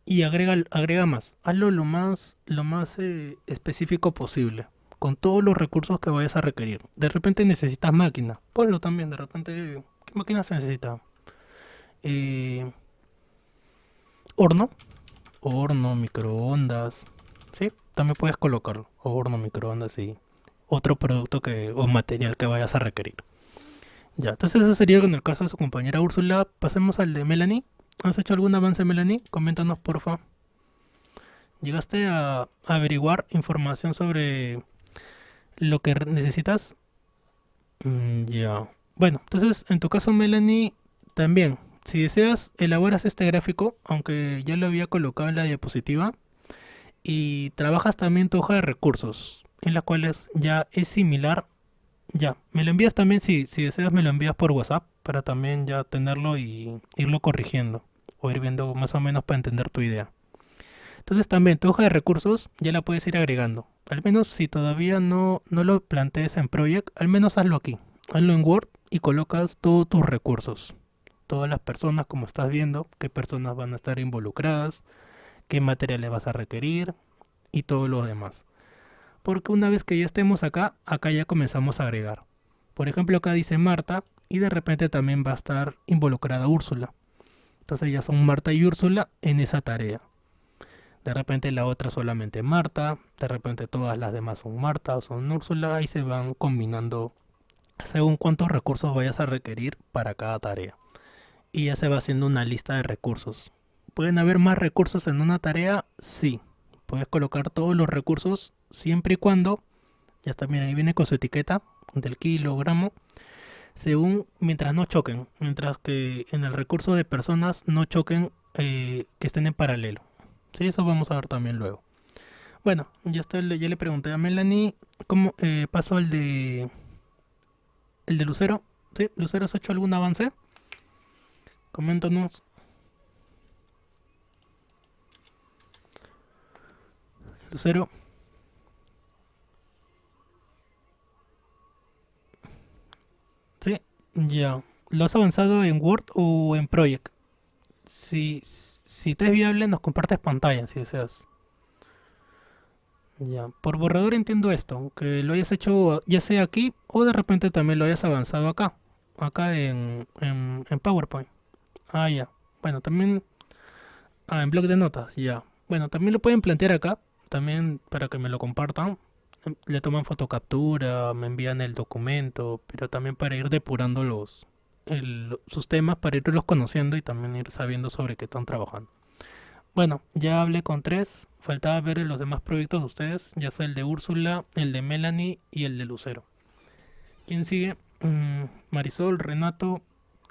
y agrega más. Hazlo lo más específico posible, con todos los recursos que vayas a requerir. De repente necesitas máquina, ponlo también. De repente, ¿qué máquina se necesita? Eh, horno, horno, microondas, ¿sí? También puedes colocarlo, horno, microondas y otro producto o material que vayas a requerir. Ya, entonces eso sería con el caso de su compañera Úrsula. Pasemos al de Melanie. ¿Has hecho algún avance, Melanie? Coméntanos, porfa. ¿Llegaste a averiguar información sobre lo que necesitas? Ya. Bueno, entonces en tu caso, Melanie, también, si deseas, elaboras este gráfico, aunque ya lo había colocado en la diapositiva, y trabajas también tu hoja de recursos, en la cual ya es similar. Ya, me lo envías también si deseas, me lo envías por WhatsApp para también ya tenerlo y irlo corrigiendo o ir viendo más o menos para entender tu idea. Entonces también tu hoja de recursos ya la puedes ir agregando. Al menos si todavía no lo plantees en Project, al menos hazlo aquí. Hazlo en Word y colocas todos tus recursos. Todas las personas, como estás viendo, qué personas van a estar involucradas, qué materiales vas a requerir y todo lo demás. Porque una vez que ya estemos acá ya comenzamos a agregar. Por ejemplo, acá dice Marta y de repente también va a estar involucrada Úrsula. Entonces ya son Marta y Úrsula en esa tarea. De repente la otra solamente Marta, de repente todas las demás son Marta o son Úrsula y se van combinando según cuántos recursos vayas a requerir para cada tarea. Y ya se va haciendo una lista de recursos. ¿Pueden haber más recursos en una tarea? Sí. Puedes colocar todos los recursos siempre y cuando, ya está, mira, ahí viene con su etiqueta del kilogramo, mientras no choquen, mientras que en el recurso de personas no choquen, que estén en paralelo. Sí, eso vamos a ver también luego. Bueno, ya está, ya le pregunté a Melanie cómo pasó el de Lucero. Sí, Lucero, ¿has hecho algún avance? Coméntanos. Lucero. Sí, ya. ¿Lo has avanzado en Word o en Project? Si te es viable, nos compartes pantalla si deseas. Ya. Por borrador entiendo esto, que lo hayas hecho ya sea aquí o de repente también lo hayas avanzado acá. Acá en PowerPoint. Ah, ya. Bueno, también. Ah, en bloc de notas, ya. Bueno, también lo pueden plantear acá, también para que me lo compartan. Le toman fotocaptura, me envían el documento, pero también para ir depurando sus temas, para irlos conociendo y también ir sabiendo sobre qué están trabajando. Bueno, ya hablé con tres, faltaba ver los demás proyectos de ustedes, ya sea el de Úrsula, el de Melanie y el de Lucero. ¿Quién sigue? Marisol, Renato,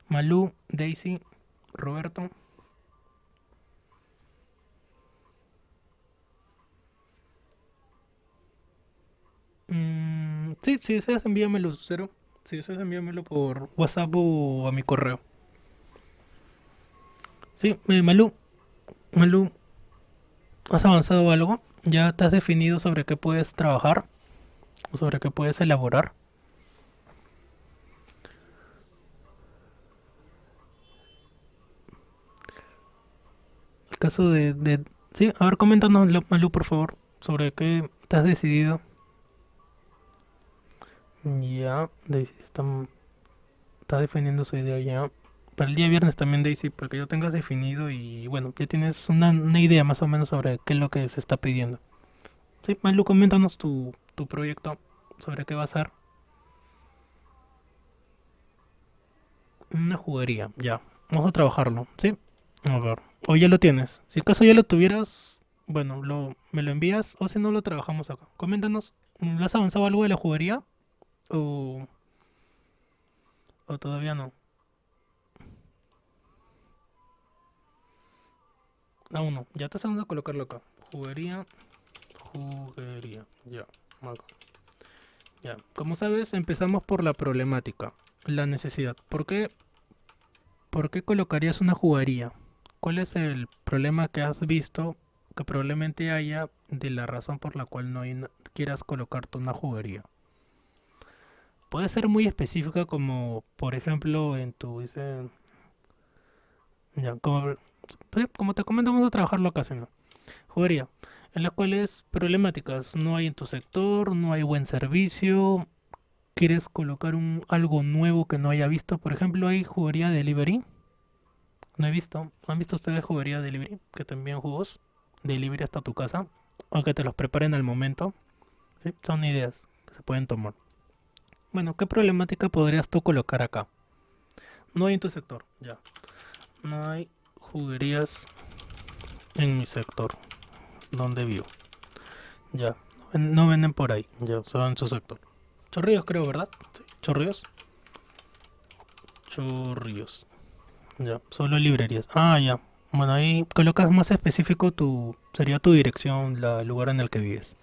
Malú, Daisy, Roberto. Sí, si deseas envíamelo, Lucero. Si deseas envíamelo por WhatsApp o a mi correo. Sí, Malú, ¿has avanzado algo? ¿Ya te has definido sobre qué puedes trabajar o sobre qué puedes elaborar? El caso sí, a ver, coméntanos, Malú, por favor, sobre qué te has decidido. Ya, Daisy está definiendo su idea ya. Para el día viernes también, Daisy, para que ya tengas definido y bueno, ya tienes una idea más o menos sobre qué es lo que se está pidiendo. Sí, Malú, coméntanos tu proyecto, sobre qué va a ser. Una juguería, ya. Vamos a trabajarlo, ¿sí? A ver. O ya lo tienes. Si acaso ya lo tuvieras, bueno, me lo envías o si no lo trabajamos acá. Coméntanos, ¿lo has avanzado algo de la juguería? O... ¿O todavía no? Aún no. Ya te vamos a colocarlo acá. Juguería, juguería. Ya, acá. Ya. Como sabes, empezamos por la problemática, la necesidad. ¿Por qué colocarías una juguería? ¿Cuál es el problema que has visto que probablemente haya de la razón por la cual quieras colocarte una juguería? Puede ser muy específica como, por ejemplo, en tu, dice, ya, como te comento, vamos a trabajarlo acá, ¿no? Jugaría, en las cuales problemáticas no hay en tu sector, no hay buen servicio, quieres colocar algo nuevo que no haya visto, por ejemplo, hay juguería delivery, no he visto, ¿han visto ustedes juguería delivery? Que te envían jugos delivery hasta tu casa, o que te los preparen al momento, ¿sí? Son ideas que se pueden tomar. Bueno, ¿qué problemática podrías tú colocar acá? No hay en tu sector, ya. No hay juguerías en mi sector, donde vivo. Ya. No venden por ahí, ya, solo en su sector. Chorrillos creo, ¿verdad? Sí. Chorrillos. Chorrillos. Ya, solo librerías. Ah, ya. Bueno, ahí colocas más específico sería tu dirección, el lugar en el que vives.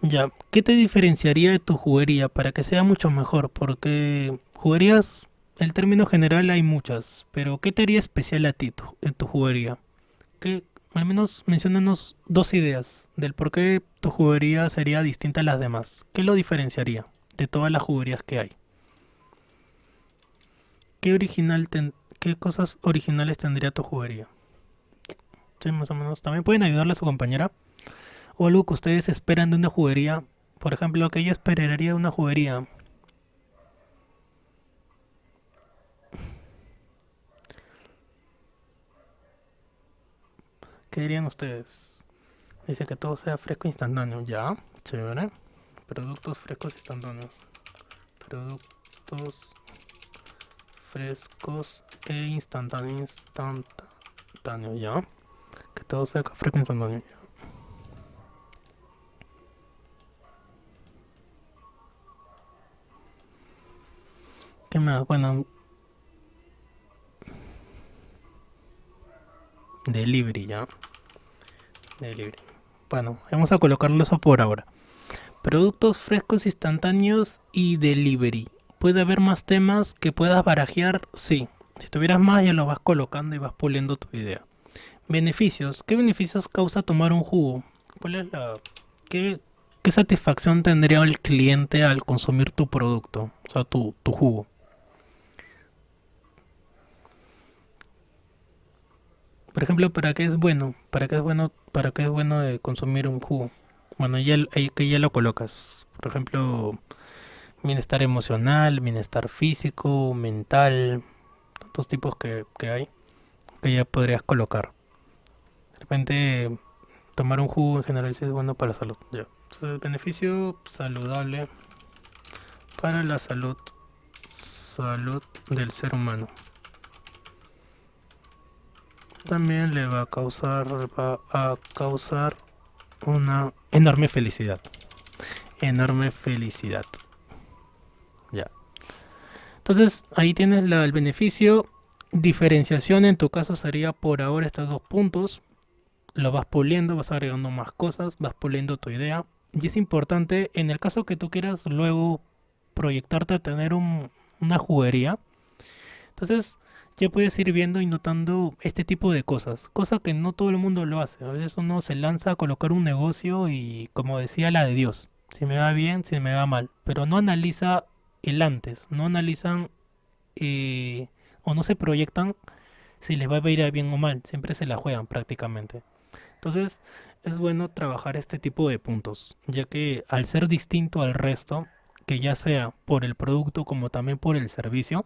Ya, ¿qué te diferenciaría de tu juguería para que sea mucho mejor? Porque juguerías, el término general hay muchas, pero ¿qué te haría especial a ti en tu juguería? Que al menos menciónanos dos ideas del por qué tu juguería sería distinta a las demás. ¿Qué lo diferenciaría de todas las juguerías que hay? ¿Qué cosas originales tendría tu juguería? Sí, más o menos. También pueden ayudarle a su compañera. O algo que ustedes esperan de una juguería. Por ejemplo, que yo esperaría de una juguería. ¿Qué dirían ustedes? Dice que todo sea fresco e instantáneo. Ya, chévere. Productos frescos e instantáneos. Productos frescos e instantáneos. Instantáneo, ya. Que todo sea fresco e instantáneo. Ya. ¿Qué más? Bueno, delivery, ya. Delivery. Bueno, vamos a colocarlo eso por ahora. Productos frescos instantáneos y delivery. ¿Puede haber más temas que puedas barajear? Sí. Si tuvieras más ya lo vas colocando y vas puliendo tu idea. Beneficios. ¿Qué beneficios causa tomar un jugo? ¿Cuál es ¿Qué, qué satisfacción tendría el cliente al consumir tu producto? O sea, tu jugo. Por ejemplo, ¿para qué es bueno? ¿Para qué es bueno? ¿Para qué es bueno de consumir un jugo? Bueno, que ya lo colocas. Por ejemplo, bienestar emocional, bienestar físico, mental, tantos tipos que hay que ya podrías colocar. De repente, tomar un jugo en general sí es bueno para la salud. Ya. Entonces, beneficio saludable para la salud del ser humano. También le va a causar una enorme felicidad. Enorme felicidad. Ya. Entonces, ahí tienes el beneficio. Diferenciación en tu caso sería por ahora estos dos puntos. Lo vas puliendo, vas agregando más cosas, vas puliendo tu idea. Y es importante, en el caso que tú quieras luego proyectarte a tener una juguería, entonces ya puedes ir viendo y notando este tipo de cosas, cosa que no todo el mundo lo hace. A veces uno se lanza a colocar un negocio y, como decía la de Dios, si me va bien, si me va mal, pero no analiza el antes, no analizan o no se proyectan si les va a ir bien o mal, siempre se la juegan prácticamente. Entonces, es bueno trabajar este tipo de puntos, ya que al ser distinto al resto, que ya sea por el producto como también por el servicio,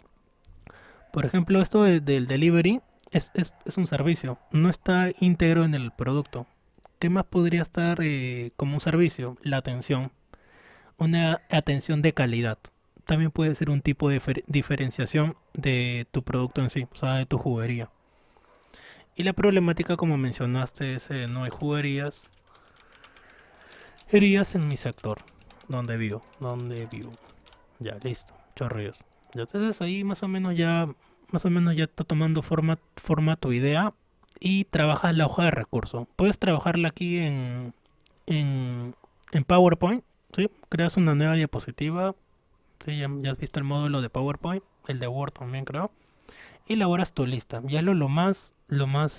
por ejemplo, esto del delivery es un servicio, no está íntegro en el producto. ¿Qué más podría estar como un servicio? La atención, una atención de calidad. También puede ser un tipo de diferenciación de tu producto en sí, o sea, de tu juguería. Y la problemática, como mencionaste, es no hay juguerías. Herías en mi sector, donde vivo. Ya, listo. Chorrillos. Entonces ahí más o menos ya está tomando forma tu idea y trabajas la hoja de recurso. Puedes trabajarla aquí en, en PowerPoint, ¿sí? Creas una nueva diapositiva, ¿sí? Ya has visto el módulo de PowerPoint, el de Word también creo. Y elaboras tu lista. Ya lo más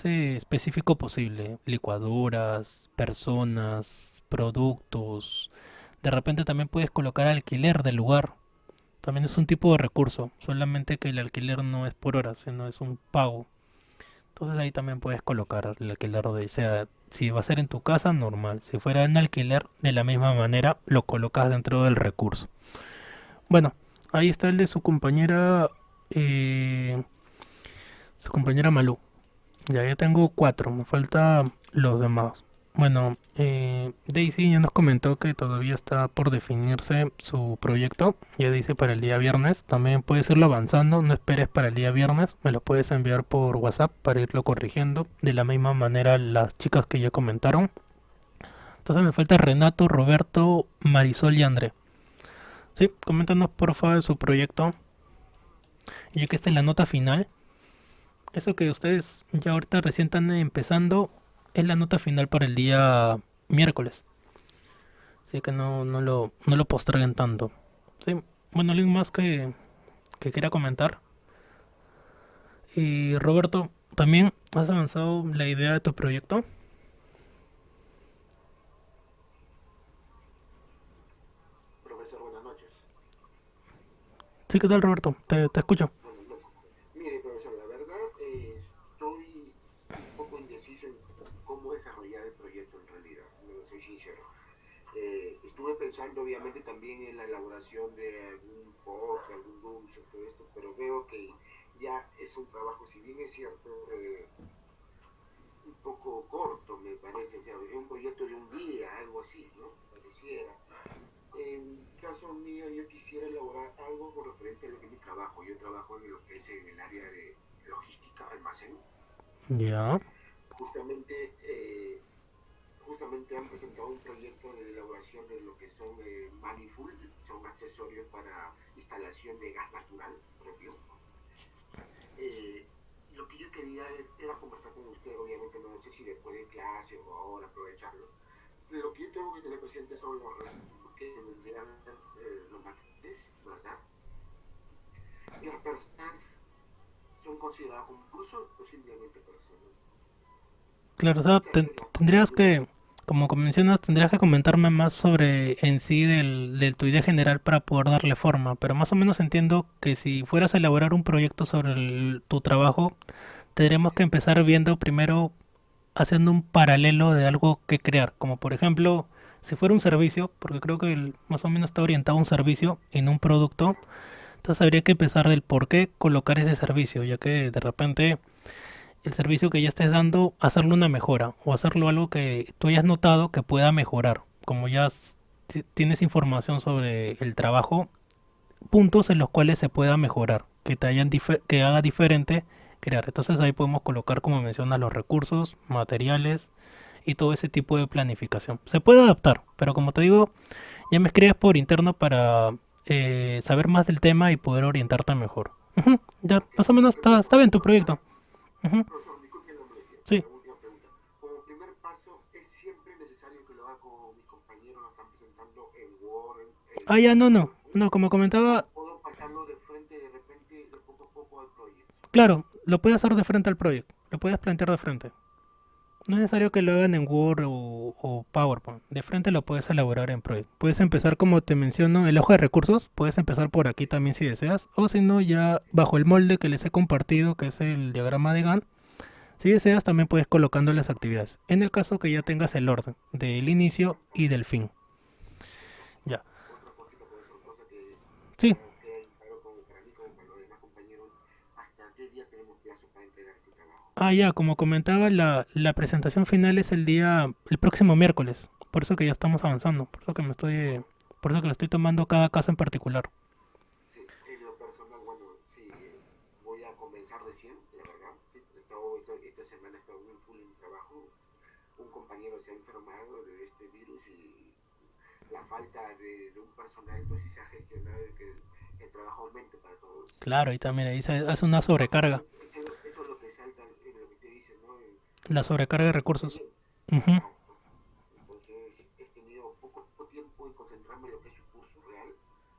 específico posible. Licuadoras, personas, productos. De repente también puedes colocar alquiler del lugar. También es un tipo de recurso. Solamente que el alquiler no es por hora, sino es un pago. Entonces ahí también puedes colocar el alquiler de, sea, si va a ser en tu casa, normal. Si fuera en alquiler, de la misma manera, lo colocas dentro del recurso. Bueno, ahí está el de su compañera Malú. Ya tengo cuatro, me falta los demás. Bueno, Daisy ya nos comentó que todavía está por definirse su proyecto. Ya dice para el día viernes. También puedes irlo avanzando, no esperes para el día viernes. Me lo puedes enviar por WhatsApp para irlo corrigiendo. De la misma manera las chicas que ya comentaron. Entonces me falta Renato, Roberto, Marisol y André. Sí, coméntanos por favor de su proyecto. Y ya que esta es la nota final, eso que ustedes ya ahorita recién están empezando es la nota final para el día miércoles. Así que no lo posterguen tanto. Sí, bueno, alguien más que quiera comentar. Y Roberto, ¿también has avanzado la idea de tu proyecto? Profesor, buenas noches. Sí, ¿qué tal Roberto? Te escucho. Buenas noches. Mire, profesor, la verdad estoy un poco indeciso en cómo desarrollar el proyecto en realidad, no soy sincero. Estuve pensando obviamente también en la elaboración de algún postre, algún dulce, todo esto, pero veo que ya es un trabajo, si bien es cierto, un poco corto, me parece. O sea, es un proyecto de un día, algo así, ¿no? Pareciera. En caso mío, yo quisiera elaborar algo con referencia a lo que es mi trabajo. Yo trabajo en lo que es en el área de logística, almacén. Ya, Justamente, justamente han presentado un proyecto de elaboración de lo que son manifold, son accesorios para instalación de gas natural propio. Eh, lo que yo quería era conversar con usted, obviamente no sé si después de clase o ahora aprovecharlo. Lo que yo tengo que tener presente son los que vendrían los materiales, ¿verdad? Y las personas son consideradas como incluso o simplemente personas. claro, o sea, O sea, que la tendrías producción. que, como mencionas, tendrías que comentarme más sobre en sí del tu idea general para poder darle forma, pero más o menos entiendo que si fueras a elaborar un proyecto sobre tu trabajo, tendríamos que empezar viendo primero haciendo un paralelo de algo que crear, como por ejemplo, si fuera un servicio, porque creo que más o menos está orientado a un servicio en un producto, Ajá. entonces habría que empezar del por qué colocar ese servicio, ya que de repente el servicio que ya estés dando, hacerlo una mejora o hacerlo algo que tú hayas notado que pueda mejorar, como ya tienes información sobre el trabajo, puntos en los cuales se pueda mejorar, que te hayan que haga diferente crear. Entonces ahí podemos colocar, como mencionas, los recursos, materiales y todo ese tipo de planificación. Se puede adaptar, pero como te digo, ya me escribes por interno para saber más del tema y poder orientarte mejor. Ujú, ya, Ok, más o menos está perfecto. bien tu Como primer, proyecto. Ujú, profesor, disculpe la molestia, sí. la última pregunta. Como primer paso, ¿es siempre necesario que lo haga como mis compañeros lo están presentando en Word, Ah, ya, en no, no. PowerPoint? No, como ¿O comentaba, puedo pasarlo de frente de repente, de poco a poco al proyecto? claro, lo puedes hacer de frente al proyecto. Lo puedes plantear de frente. No es necesario que lo hagan en Word o PowerPoint. De frente lo puedes elaborar en Project. Puedes empezar, como te menciono, el hoja de recursos. Puedes empezar por aquí Sí. también si deseas. O si no, ya bajo el molde que les he compartido, que es el diagrama de Gantt. Si deseas, también puedes colocando las actividades. En el caso que ya tengas el orden del inicio y del fin. Ya. Otra cosita, profesor, cosa que Sí. queda en claro como para mí como para los demás compañeros, ¿hasta qué día tenemos plazo para entregar este trabajo? Ah, ya, como comentaba, la presentación final es el próximo miércoles. Por eso que ya estamos avanzando. Bueno, Por eso que lo estoy tomando cada caso en particular. sí, en lo personal, bueno, sí, voy a comenzar recién, la verdad. Sí, esta semana he estado muy full en mi trabajo. Un compañero se ha enfermado de este virus y la falta de un personal pues sí se ha gestionado el trabajo aumente para todos. Claro, y también ahí se hace una Más o sobrecarga, menos eso es lo que salta en lo que te dicen, ¿no? la sobrecarga de En tu recursos. proyecto. Ujú, Exacto. Entonces he tenido poco tiempo en concentrarme en lo que es su curso real.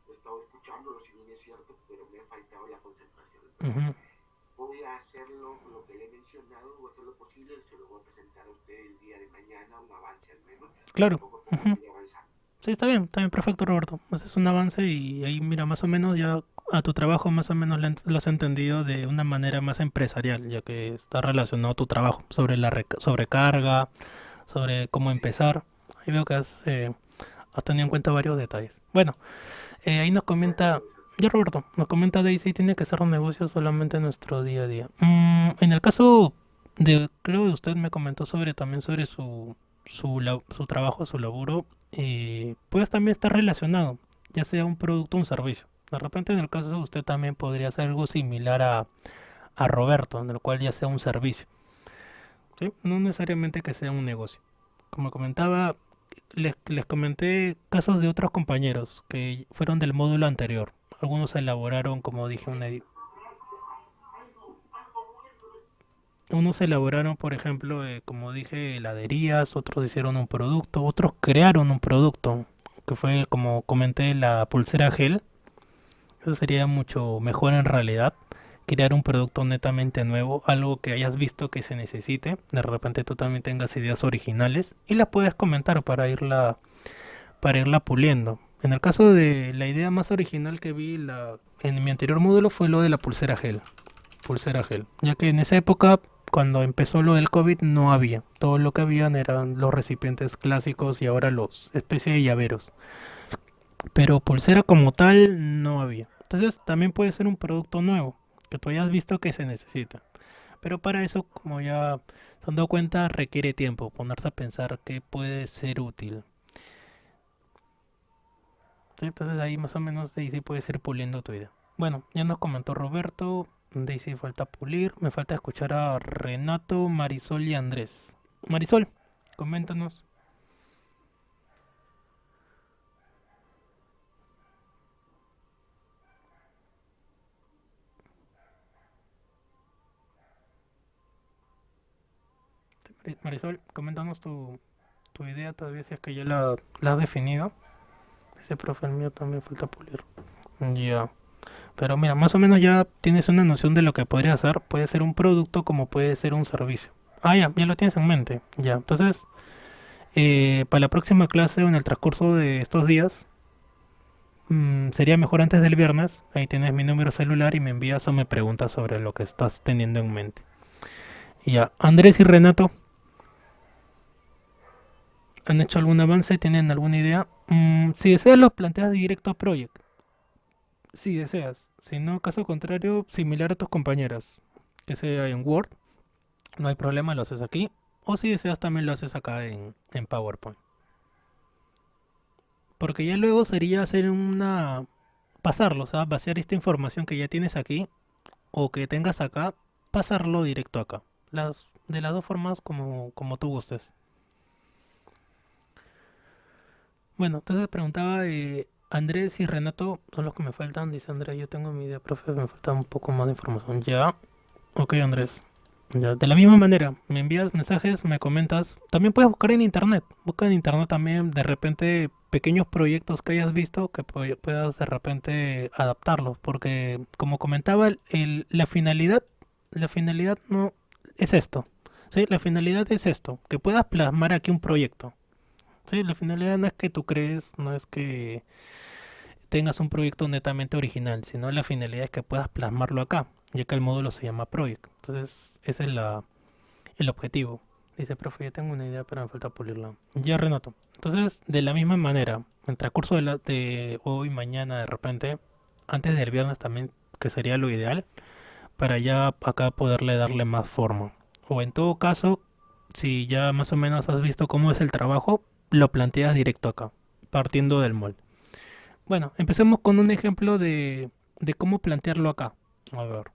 He estado escuchándolo, si bien es cierto, pero me ha faltado la concentración. Entonces ujú. voy a hacerlo, lo que le he mencionado, voy a hacer lo posible, se lo voy a presentar a usted el día de mañana, un avance al menos, pero Claro. poco a poco Ujú. iré avanzando. Sí, está bien, perfecto, Roberto. Haces un avance y ahí, mira, más o menos ya a tu trabajo más o menos lo has entendido de una manera más empresarial, ya que está relacionado a tu trabajo, sobre la sobrecarga, sobre cómo Sí, empezar. Ahí veo que has tenido en cuenta varios detalles. Bueno, ahí nos de comenta, acuerdo, Vicente. ya Roberto, nos comenta Daisy, tiene que ser un negocio solamente en nuestro día a día. En el caso de, creo que usted me comentó sobre también sobre su trabajo, su laburo, pues también está relacionado, ya sea un producto o un servicio. De repente en el caso de usted también podría hacer algo similar a Roberto, en el cual ya sea un servicio, ¿sí? No necesariamente que sea un negocio. Como comentaba, les comenté casos de otros compañeros que fueron del módulo anterior. Algunos elaboraron, como dije, unos elaboraron, por ejemplo, como dije, heladerías, otros hicieron un producto, otros crearon un producto, que fue, como comenté, la pulsera gel. Eso sería mucho mejor en realidad. Crear un producto netamente nuevo, algo que hayas visto que se necesite. De repente tú también tengas ideas originales y las puedes comentar para irla puliendo. En el caso de la idea más original que vi en mi anterior módulo fue lo de la pulsera gel, ya que en esa época, cuando empezó lo del COVID, no había. Todo lo que habían eran los recipientes clásicos y ahora los especie de llaveros. Pero pulsera como tal no había. Entonces también puede ser un producto nuevo que tú hayas visto que se necesita. Pero para eso, como ya se han dado cuenta, requiere tiempo, ponerse a pensar qué puede ser útil. Sí, entonces ahí más o menos Daisy puedes ir puliendo tu idea. Bueno, ya nos comentó Roberto, Daisy falta pulir, me falta escuchar a Renato, Marisol y Andrés. Marisol, coméntanos. Sí, Marisol, coméntanos tu idea todavía si es que ya la has definido. Ese profe el mío también falta pulir. Ya. Pero mira, más o menos ya tienes una noción de lo que podría hacer. Puede ser un producto como puede ser un servicio. Ah, ya lo tienes en mente. Ya. Entonces, para la próxima clase o en el transcurso de estos días, sería mejor antes del viernes. Ahí tienes mi número celular y me envías o me preguntas sobre lo que estás teniendo en mente. Ya. Andrés y Renato, ¿han hecho algún avance? ¿Tienen alguna idea? Si deseas, los planteas directo a Project. Si deseas. Si no, caso contrario, similar a tus compañeras. Que sea en Word, no hay problema, lo haces aquí. O si deseas, también lo haces acá en PowerPoint. Porque ya luego sería hacer pasarlo, o sea, vaciar esta información que ya tienes aquí o que tengas acá, pasarlo directo acá. De las dos formas como tú gustes. Bueno, entonces preguntaba, Andrés y Renato son los que me faltan. Dice Andrés, yo tengo mi idea, profe, me falta un poco más de información. Ya, ok, Andrés. Ya, de la misma manera, me envías mensajes, me comentas. También puedes buscar en internet. Busca en internet también de repente pequeños proyectos que hayas visto que puedas de repente adaptarlos. Porque como comentaba, la finalidad no es esto. ¿Sí? La finalidad es esto, que puedas plasmar aquí un proyecto. ¿Sí? La finalidad no es que tú crees, no es que tengas un proyecto netamente original, sino la finalidad es que puedas plasmarlo acá, ya que el módulo se llama Project. Entonces, ese es el objetivo. Dice, profe, ya tengo una idea, pero me falta pulirla. Ya, Renato. Entonces, de la misma manera, en el transcurso de hoy, mañana, de repente, antes del viernes también, que sería lo ideal, para ya acá poderle darle más forma. O en todo caso, si ya más o menos has visto cómo es el trabajo, lo planteas directo acá, partiendo del molde. Bueno, empecemos con un ejemplo de cómo plantearlo acá. A ver.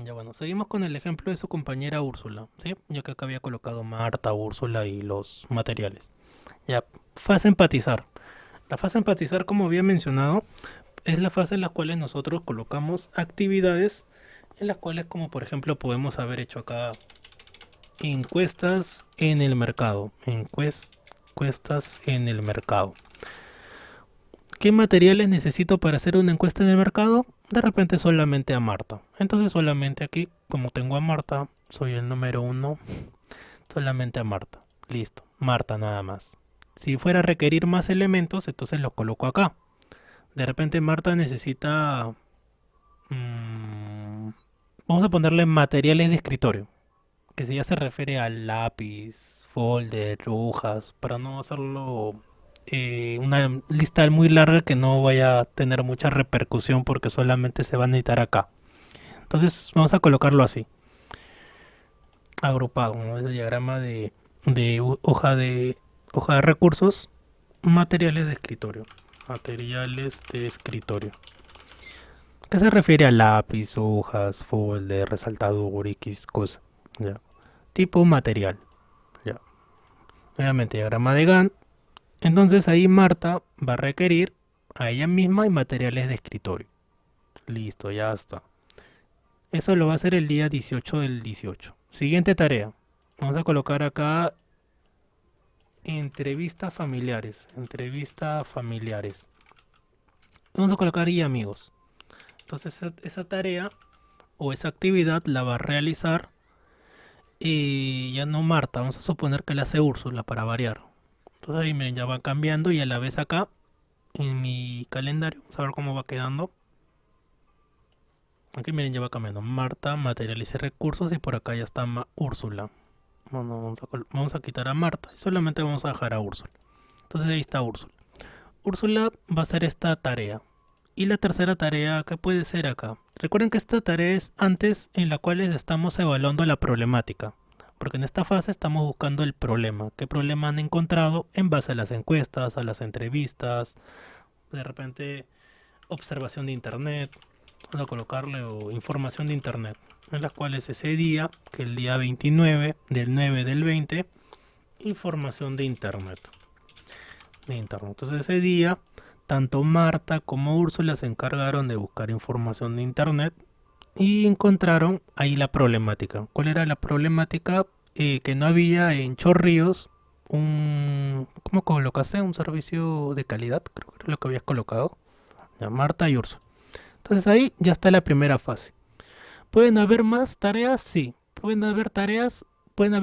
Ya bueno, seguimos con el ejemplo de su compañera Úrsula, ¿sí? Ya que acá había colocado Marta, Úrsula y los materiales. Ya, fase empatizar. La fase empatizar, como había mencionado, es la fase en la cual nosotros colocamos actividades en las cuales, como por ejemplo, podemos haber hecho acá encuestas en el mercado. Encuestas en el mercado. ¿Qué materiales necesito para hacer una encuesta en el mercado? De repente solamente a Marta. Entonces solamente aquí, como tengo a Marta, soy el número uno, solamente a Marta. Listo, Marta nada más. Si fuera a requerir más elementos, entonces los coloco acá. De repente Marta necesita... mmm, vamos a ponerle materiales de escritorio. Que si ya se refiere al lápiz, folder, hojas, para no hacerlo una lista muy larga que no vaya a tener mucha repercusión porque solamente se va a necesitar acá. Entonces vamos a colocarlo así, agrupado, ¿no? Es el diagrama de hoja de recursos, materiales de escritorio. Materiales de escritorio. ¿Qué se refiere a lápiz, hojas, folder, resaltador, X cosa? Ya. Tipo material. Ya. Nuevamente diagrama de Gantt. Entonces ahí Marta va a requerir a ella misma y materiales de escritorio. Listo, ya está. Eso lo va a hacer el día 18 del 18. Siguiente tarea. Vamos a colocar acá entrevistas familiares. Entrevistas familiares. Vamos a colocar y amigos. Entonces esa tarea o esa actividad la va a realizar ya no Marta. Vamos a suponer que la hace Úrsula para variar. Entonces ahí miren, ya va cambiando y a la vez acá en mi calendario. Vamos a ver cómo va quedando. Aquí miren, ya va cambiando. Marta, materiales y recursos. Y por acá ya está Úrsula. Bueno, vamos a quitar a Marta y solamente vamos a dejar a Úrsula. Entonces ahí está Úrsula. Úrsula va a hacer esta tarea. Y la tercera tarea, ¿qué puede ser acá? Recuerden que esta tarea es antes en la cual estamos evaluando la problemática. Porque en esta fase estamos buscando el problema. ¿Qué problema han encontrado en base a las encuestas, a las entrevistas? De repente, observación de internet. Vamos a colocarle o información de internet. En las cuales ese día, que el día 29 del 9 del 20, información de internet. Entonces ese día, tanto Marta como Úrsula se encargaron de buscar información de internet y encontraron ahí la problemática. ¿Cuál era la problemática? Que no había en Chorrillos ¿cómo colocaste? Un servicio de calidad, creo que era lo que habías colocado. Ya, Marta y Úrsula. Entonces ahí ya está la primera fase. ¿Pueden haber más tareas? Sí.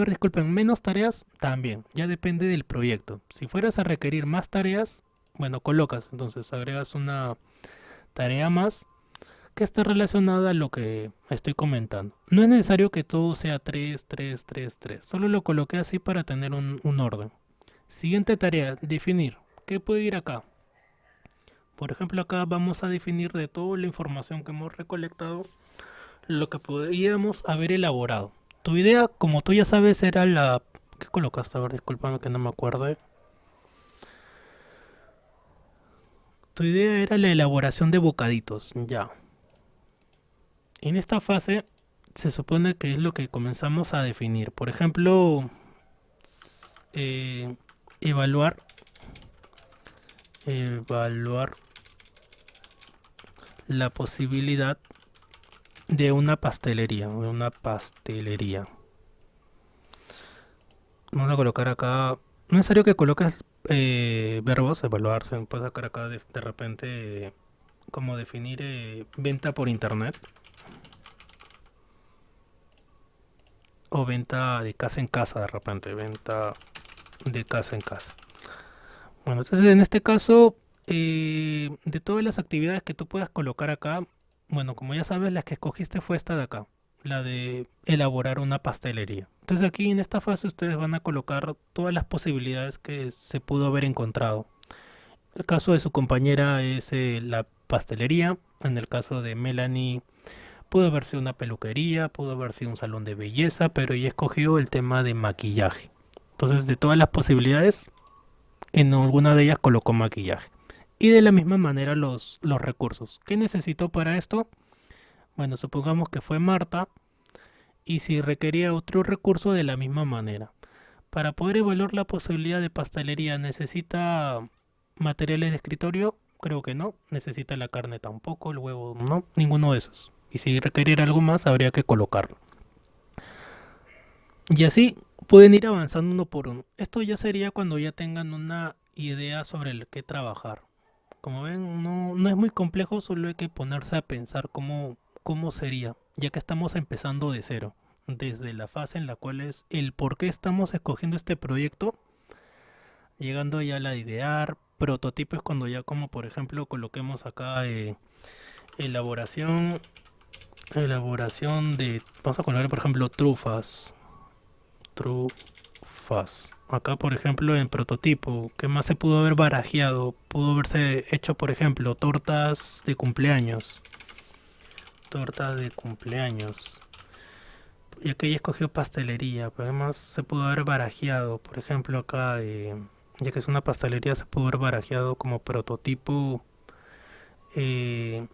Disculpen, menos tareas también. Ya depende del proyecto. Si fueras a requerir más tareas, bueno, colocas, entonces agregas una tarea más que está relacionada a lo que estoy comentando. No es necesario que todo sea 3, 3, 3, 3. Solo lo coloqué así para tener un orden. Siguiente tarea, definir. ¿Qué puede ir acá? Por ejemplo, acá vamos a definir de toda la información que hemos recolectado lo que podríamos haber elaborado. Tu idea, como tú ya sabes, era la... ¿Qué colocaste? A ver, discúlpame que no me acuerdo. Tu idea era la elaboración de bocaditos, ya. En esta fase se supone que es lo que comenzamos a definir. Por ejemplo, evaluar la posibilidad de una pastelería. Vamos a colocar acá. No es necesario que coloques verbos, evaluar. Se puede sacar acá de repente como definir venta por internet o venta de casa en casa de repente. Venta de casa en casa. Bueno, entonces en este caso, de todas las actividades que tú puedas colocar acá, bueno, como ya sabes, la que escogiste fue esta de acá, la de elaborar una pastelería. Entonces aquí en esta fase ustedes van a colocar todas las posibilidades que se pudo haber encontrado. El caso de su compañera es la pastelería. En el caso de Melanie, pudo haber sido una peluquería, pudo haber sido un salón de belleza, pero ella escogió el tema de maquillaje. Entonces, de todas las posibilidades, en alguna de ellas colocó maquillaje. Y de la misma manera los recursos. ¿Qué necesito para esto? Bueno, supongamos que fue Marta y si requería otro recurso de la misma manera. Para poder evaluar la posibilidad de pastelería, ¿necesita materiales de escritorio? Creo que no. ¿Necesita la carne tampoco? ¿El huevo? No. Ninguno de esos. Y si requeriera algo más, habría que colocarlo. Y así pueden ir avanzando uno por uno. Esto ya sería cuando ya tengan una idea sobre el que trabajar. Como ven, no es muy complejo, solo hay que ponerse a pensar cómo sería, ya que estamos empezando de cero, desde la fase en la cual es el por qué estamos escogiendo este proyecto, llegando ya a la de idear, prototipo es cuando ya como por ejemplo coloquemos acá elaboración, elaboración de, vamos a colocar por ejemplo trufas. Acá, por ejemplo, en prototipo, ¿qué más se pudo haber barajeado? Pudo haberse hecho, por ejemplo, tortas de cumpleaños. Torta de cumpleaños. Y acá ya escogió pastelería, pero además se pudo haber barajeado. Por ejemplo, acá, ya que es una pastelería, se pudo haber barajeado como prototipo eh,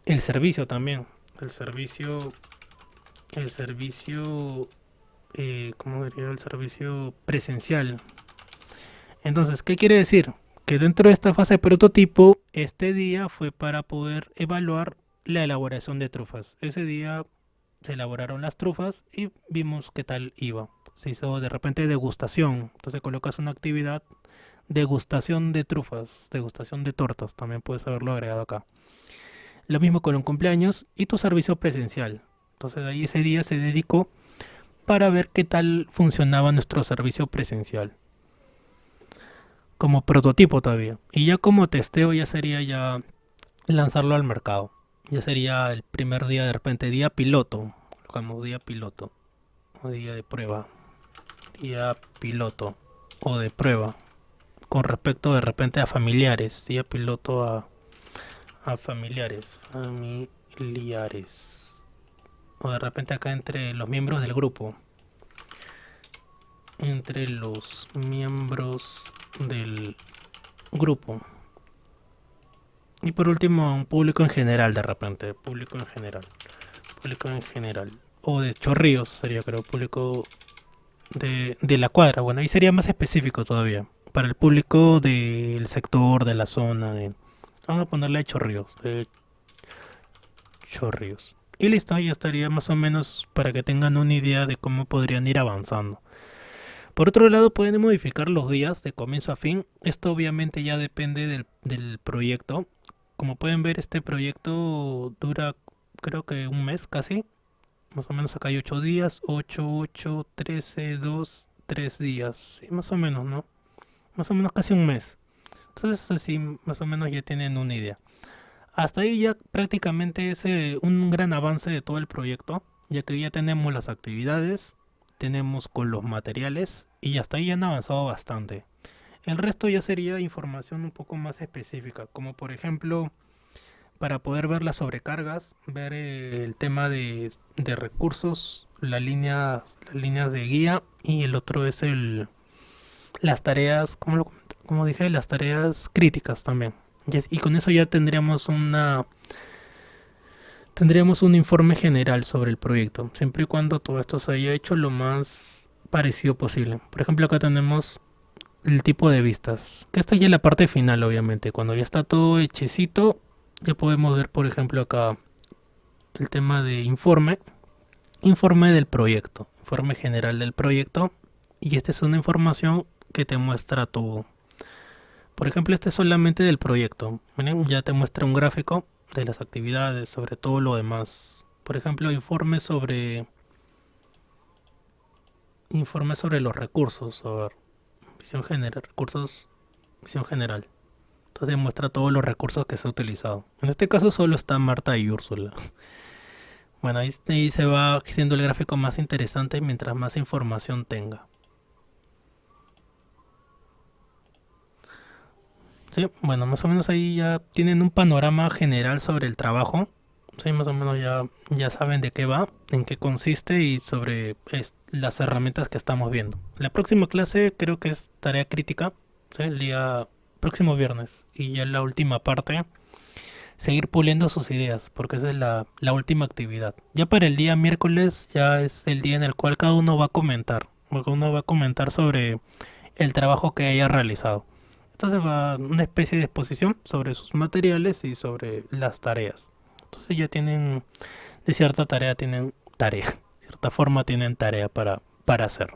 el servicio también. El servicio, el servicio, ¿cómo diría? El servicio presencial. Entonces, ¿qué quiere decir? Que dentro de esta fase de prototipo, este día fue para poder evaluar la elaboración de trufas. Ese día se elaboraron las trufas y vimos qué tal iba. Se hizo de repente degustación. Entonces colocas una actividad degustación de trufas, degustación de tortas. También puedes haberlo agregado acá. Lo mismo con un cumpleaños y tu servicio presencial. Entonces ahí ese día se dedicó para ver qué tal funcionaba nuestro servicio presencial como prototipo todavía. Y ya como testeo ya sería ya lanzarlo al mercado. Ya sería el primer día de repente, día piloto. Colocamos día piloto. O día de prueba. Día piloto. O de prueba. Con respecto de repente a familiares. Día piloto a familiares. Familiares. O de repente acá entre los miembros del grupo. Entre los miembros del grupo. Y por último, un público en general de repente. Público en general. Público en general. O de Chorrillos sería, creo, público de la cuadra. Bueno, ahí sería más específico todavía. Para el público del sector, de la zona. Vamos a ponerle Chorrillos. De Chorrillos. Y listo, ya estaría más o menos para que tengan una idea de cómo podrían ir avanzando. Por otro lado, pueden modificar los días de comienzo a fin. Esto obviamente ya depende del proyecto. Como pueden ver, este proyecto dura creo que un mes casi. Más o menos acá hay 8 días. 8, 13, 2, 3 días. Sí, más o menos, ¿no? Más o menos casi un mes. Entonces así más o menos ya tienen una idea. Hasta ahí ya prácticamente es un gran avance de todo el proyecto, ya que ya tenemos las actividades, tenemos con los materiales y hasta ahí han avanzado bastante. El resto ya sería información un poco más específica, como por ejemplo para poder ver las sobrecargas, ver el tema de recursos, las líneas de guía y el otro es las tareas, como dije, las tareas críticas también. Y con eso ya tendríamos un informe general sobre el proyecto, siempre y cuando todo esto se haya hecho lo más parecido posible. Por ejemplo, acá tenemos el tipo de vistas, que esta ya es la parte final, obviamente. Cuando ya está todo hechecito, ya podemos ver, por ejemplo, acá el tema de informe del proyecto, informe general del proyecto. Y esta es una información que te muestra todo. Por ejemplo, este es solamente del proyecto. Miren, ya te muestra un gráfico de las actividades, sobre todo lo demás. Por ejemplo, informe sobre los recursos. A ver, visión general, recursos, visión general. Entonces muestra todos los recursos que se ha utilizado. En este caso solo está Marta y Úrsula. Bueno, ahí se va haciendo el gráfico más interesante mientras más información tenga. Sí, bueno, más o menos ahí ya tienen un panorama general sobre el trabajo. Sí, más o menos ya saben de qué va, en qué consiste y sobre las herramientas que estamos viendo. La próxima clase creo que es tarea crítica, ¿sí? El día próximo viernes. Y ya la última parte seguir puliendo sus ideas, porque esa es la última actividad. Ya para el día miércoles ya es el día en el cual cada uno va a comentar, porque uno va a comentar sobre el trabajo que haya realizado. Entonces va una especie de exposición sobre sus materiales y sobre las tareas. Entonces ya tienen, de cierta tarea tienen tarea, de cierta forma tienen tarea para hacer.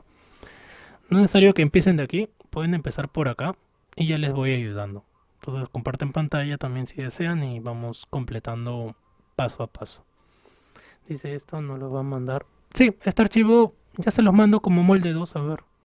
No es necesario que empiecen de aquí, pueden empezar por acá y ya les voy ayudando. Entonces comparten pantalla también si desean y vamos completando paso a paso. Dice esto, no lo va a mandar. Sí, este archivo ya se los mando como molde 2, a ver.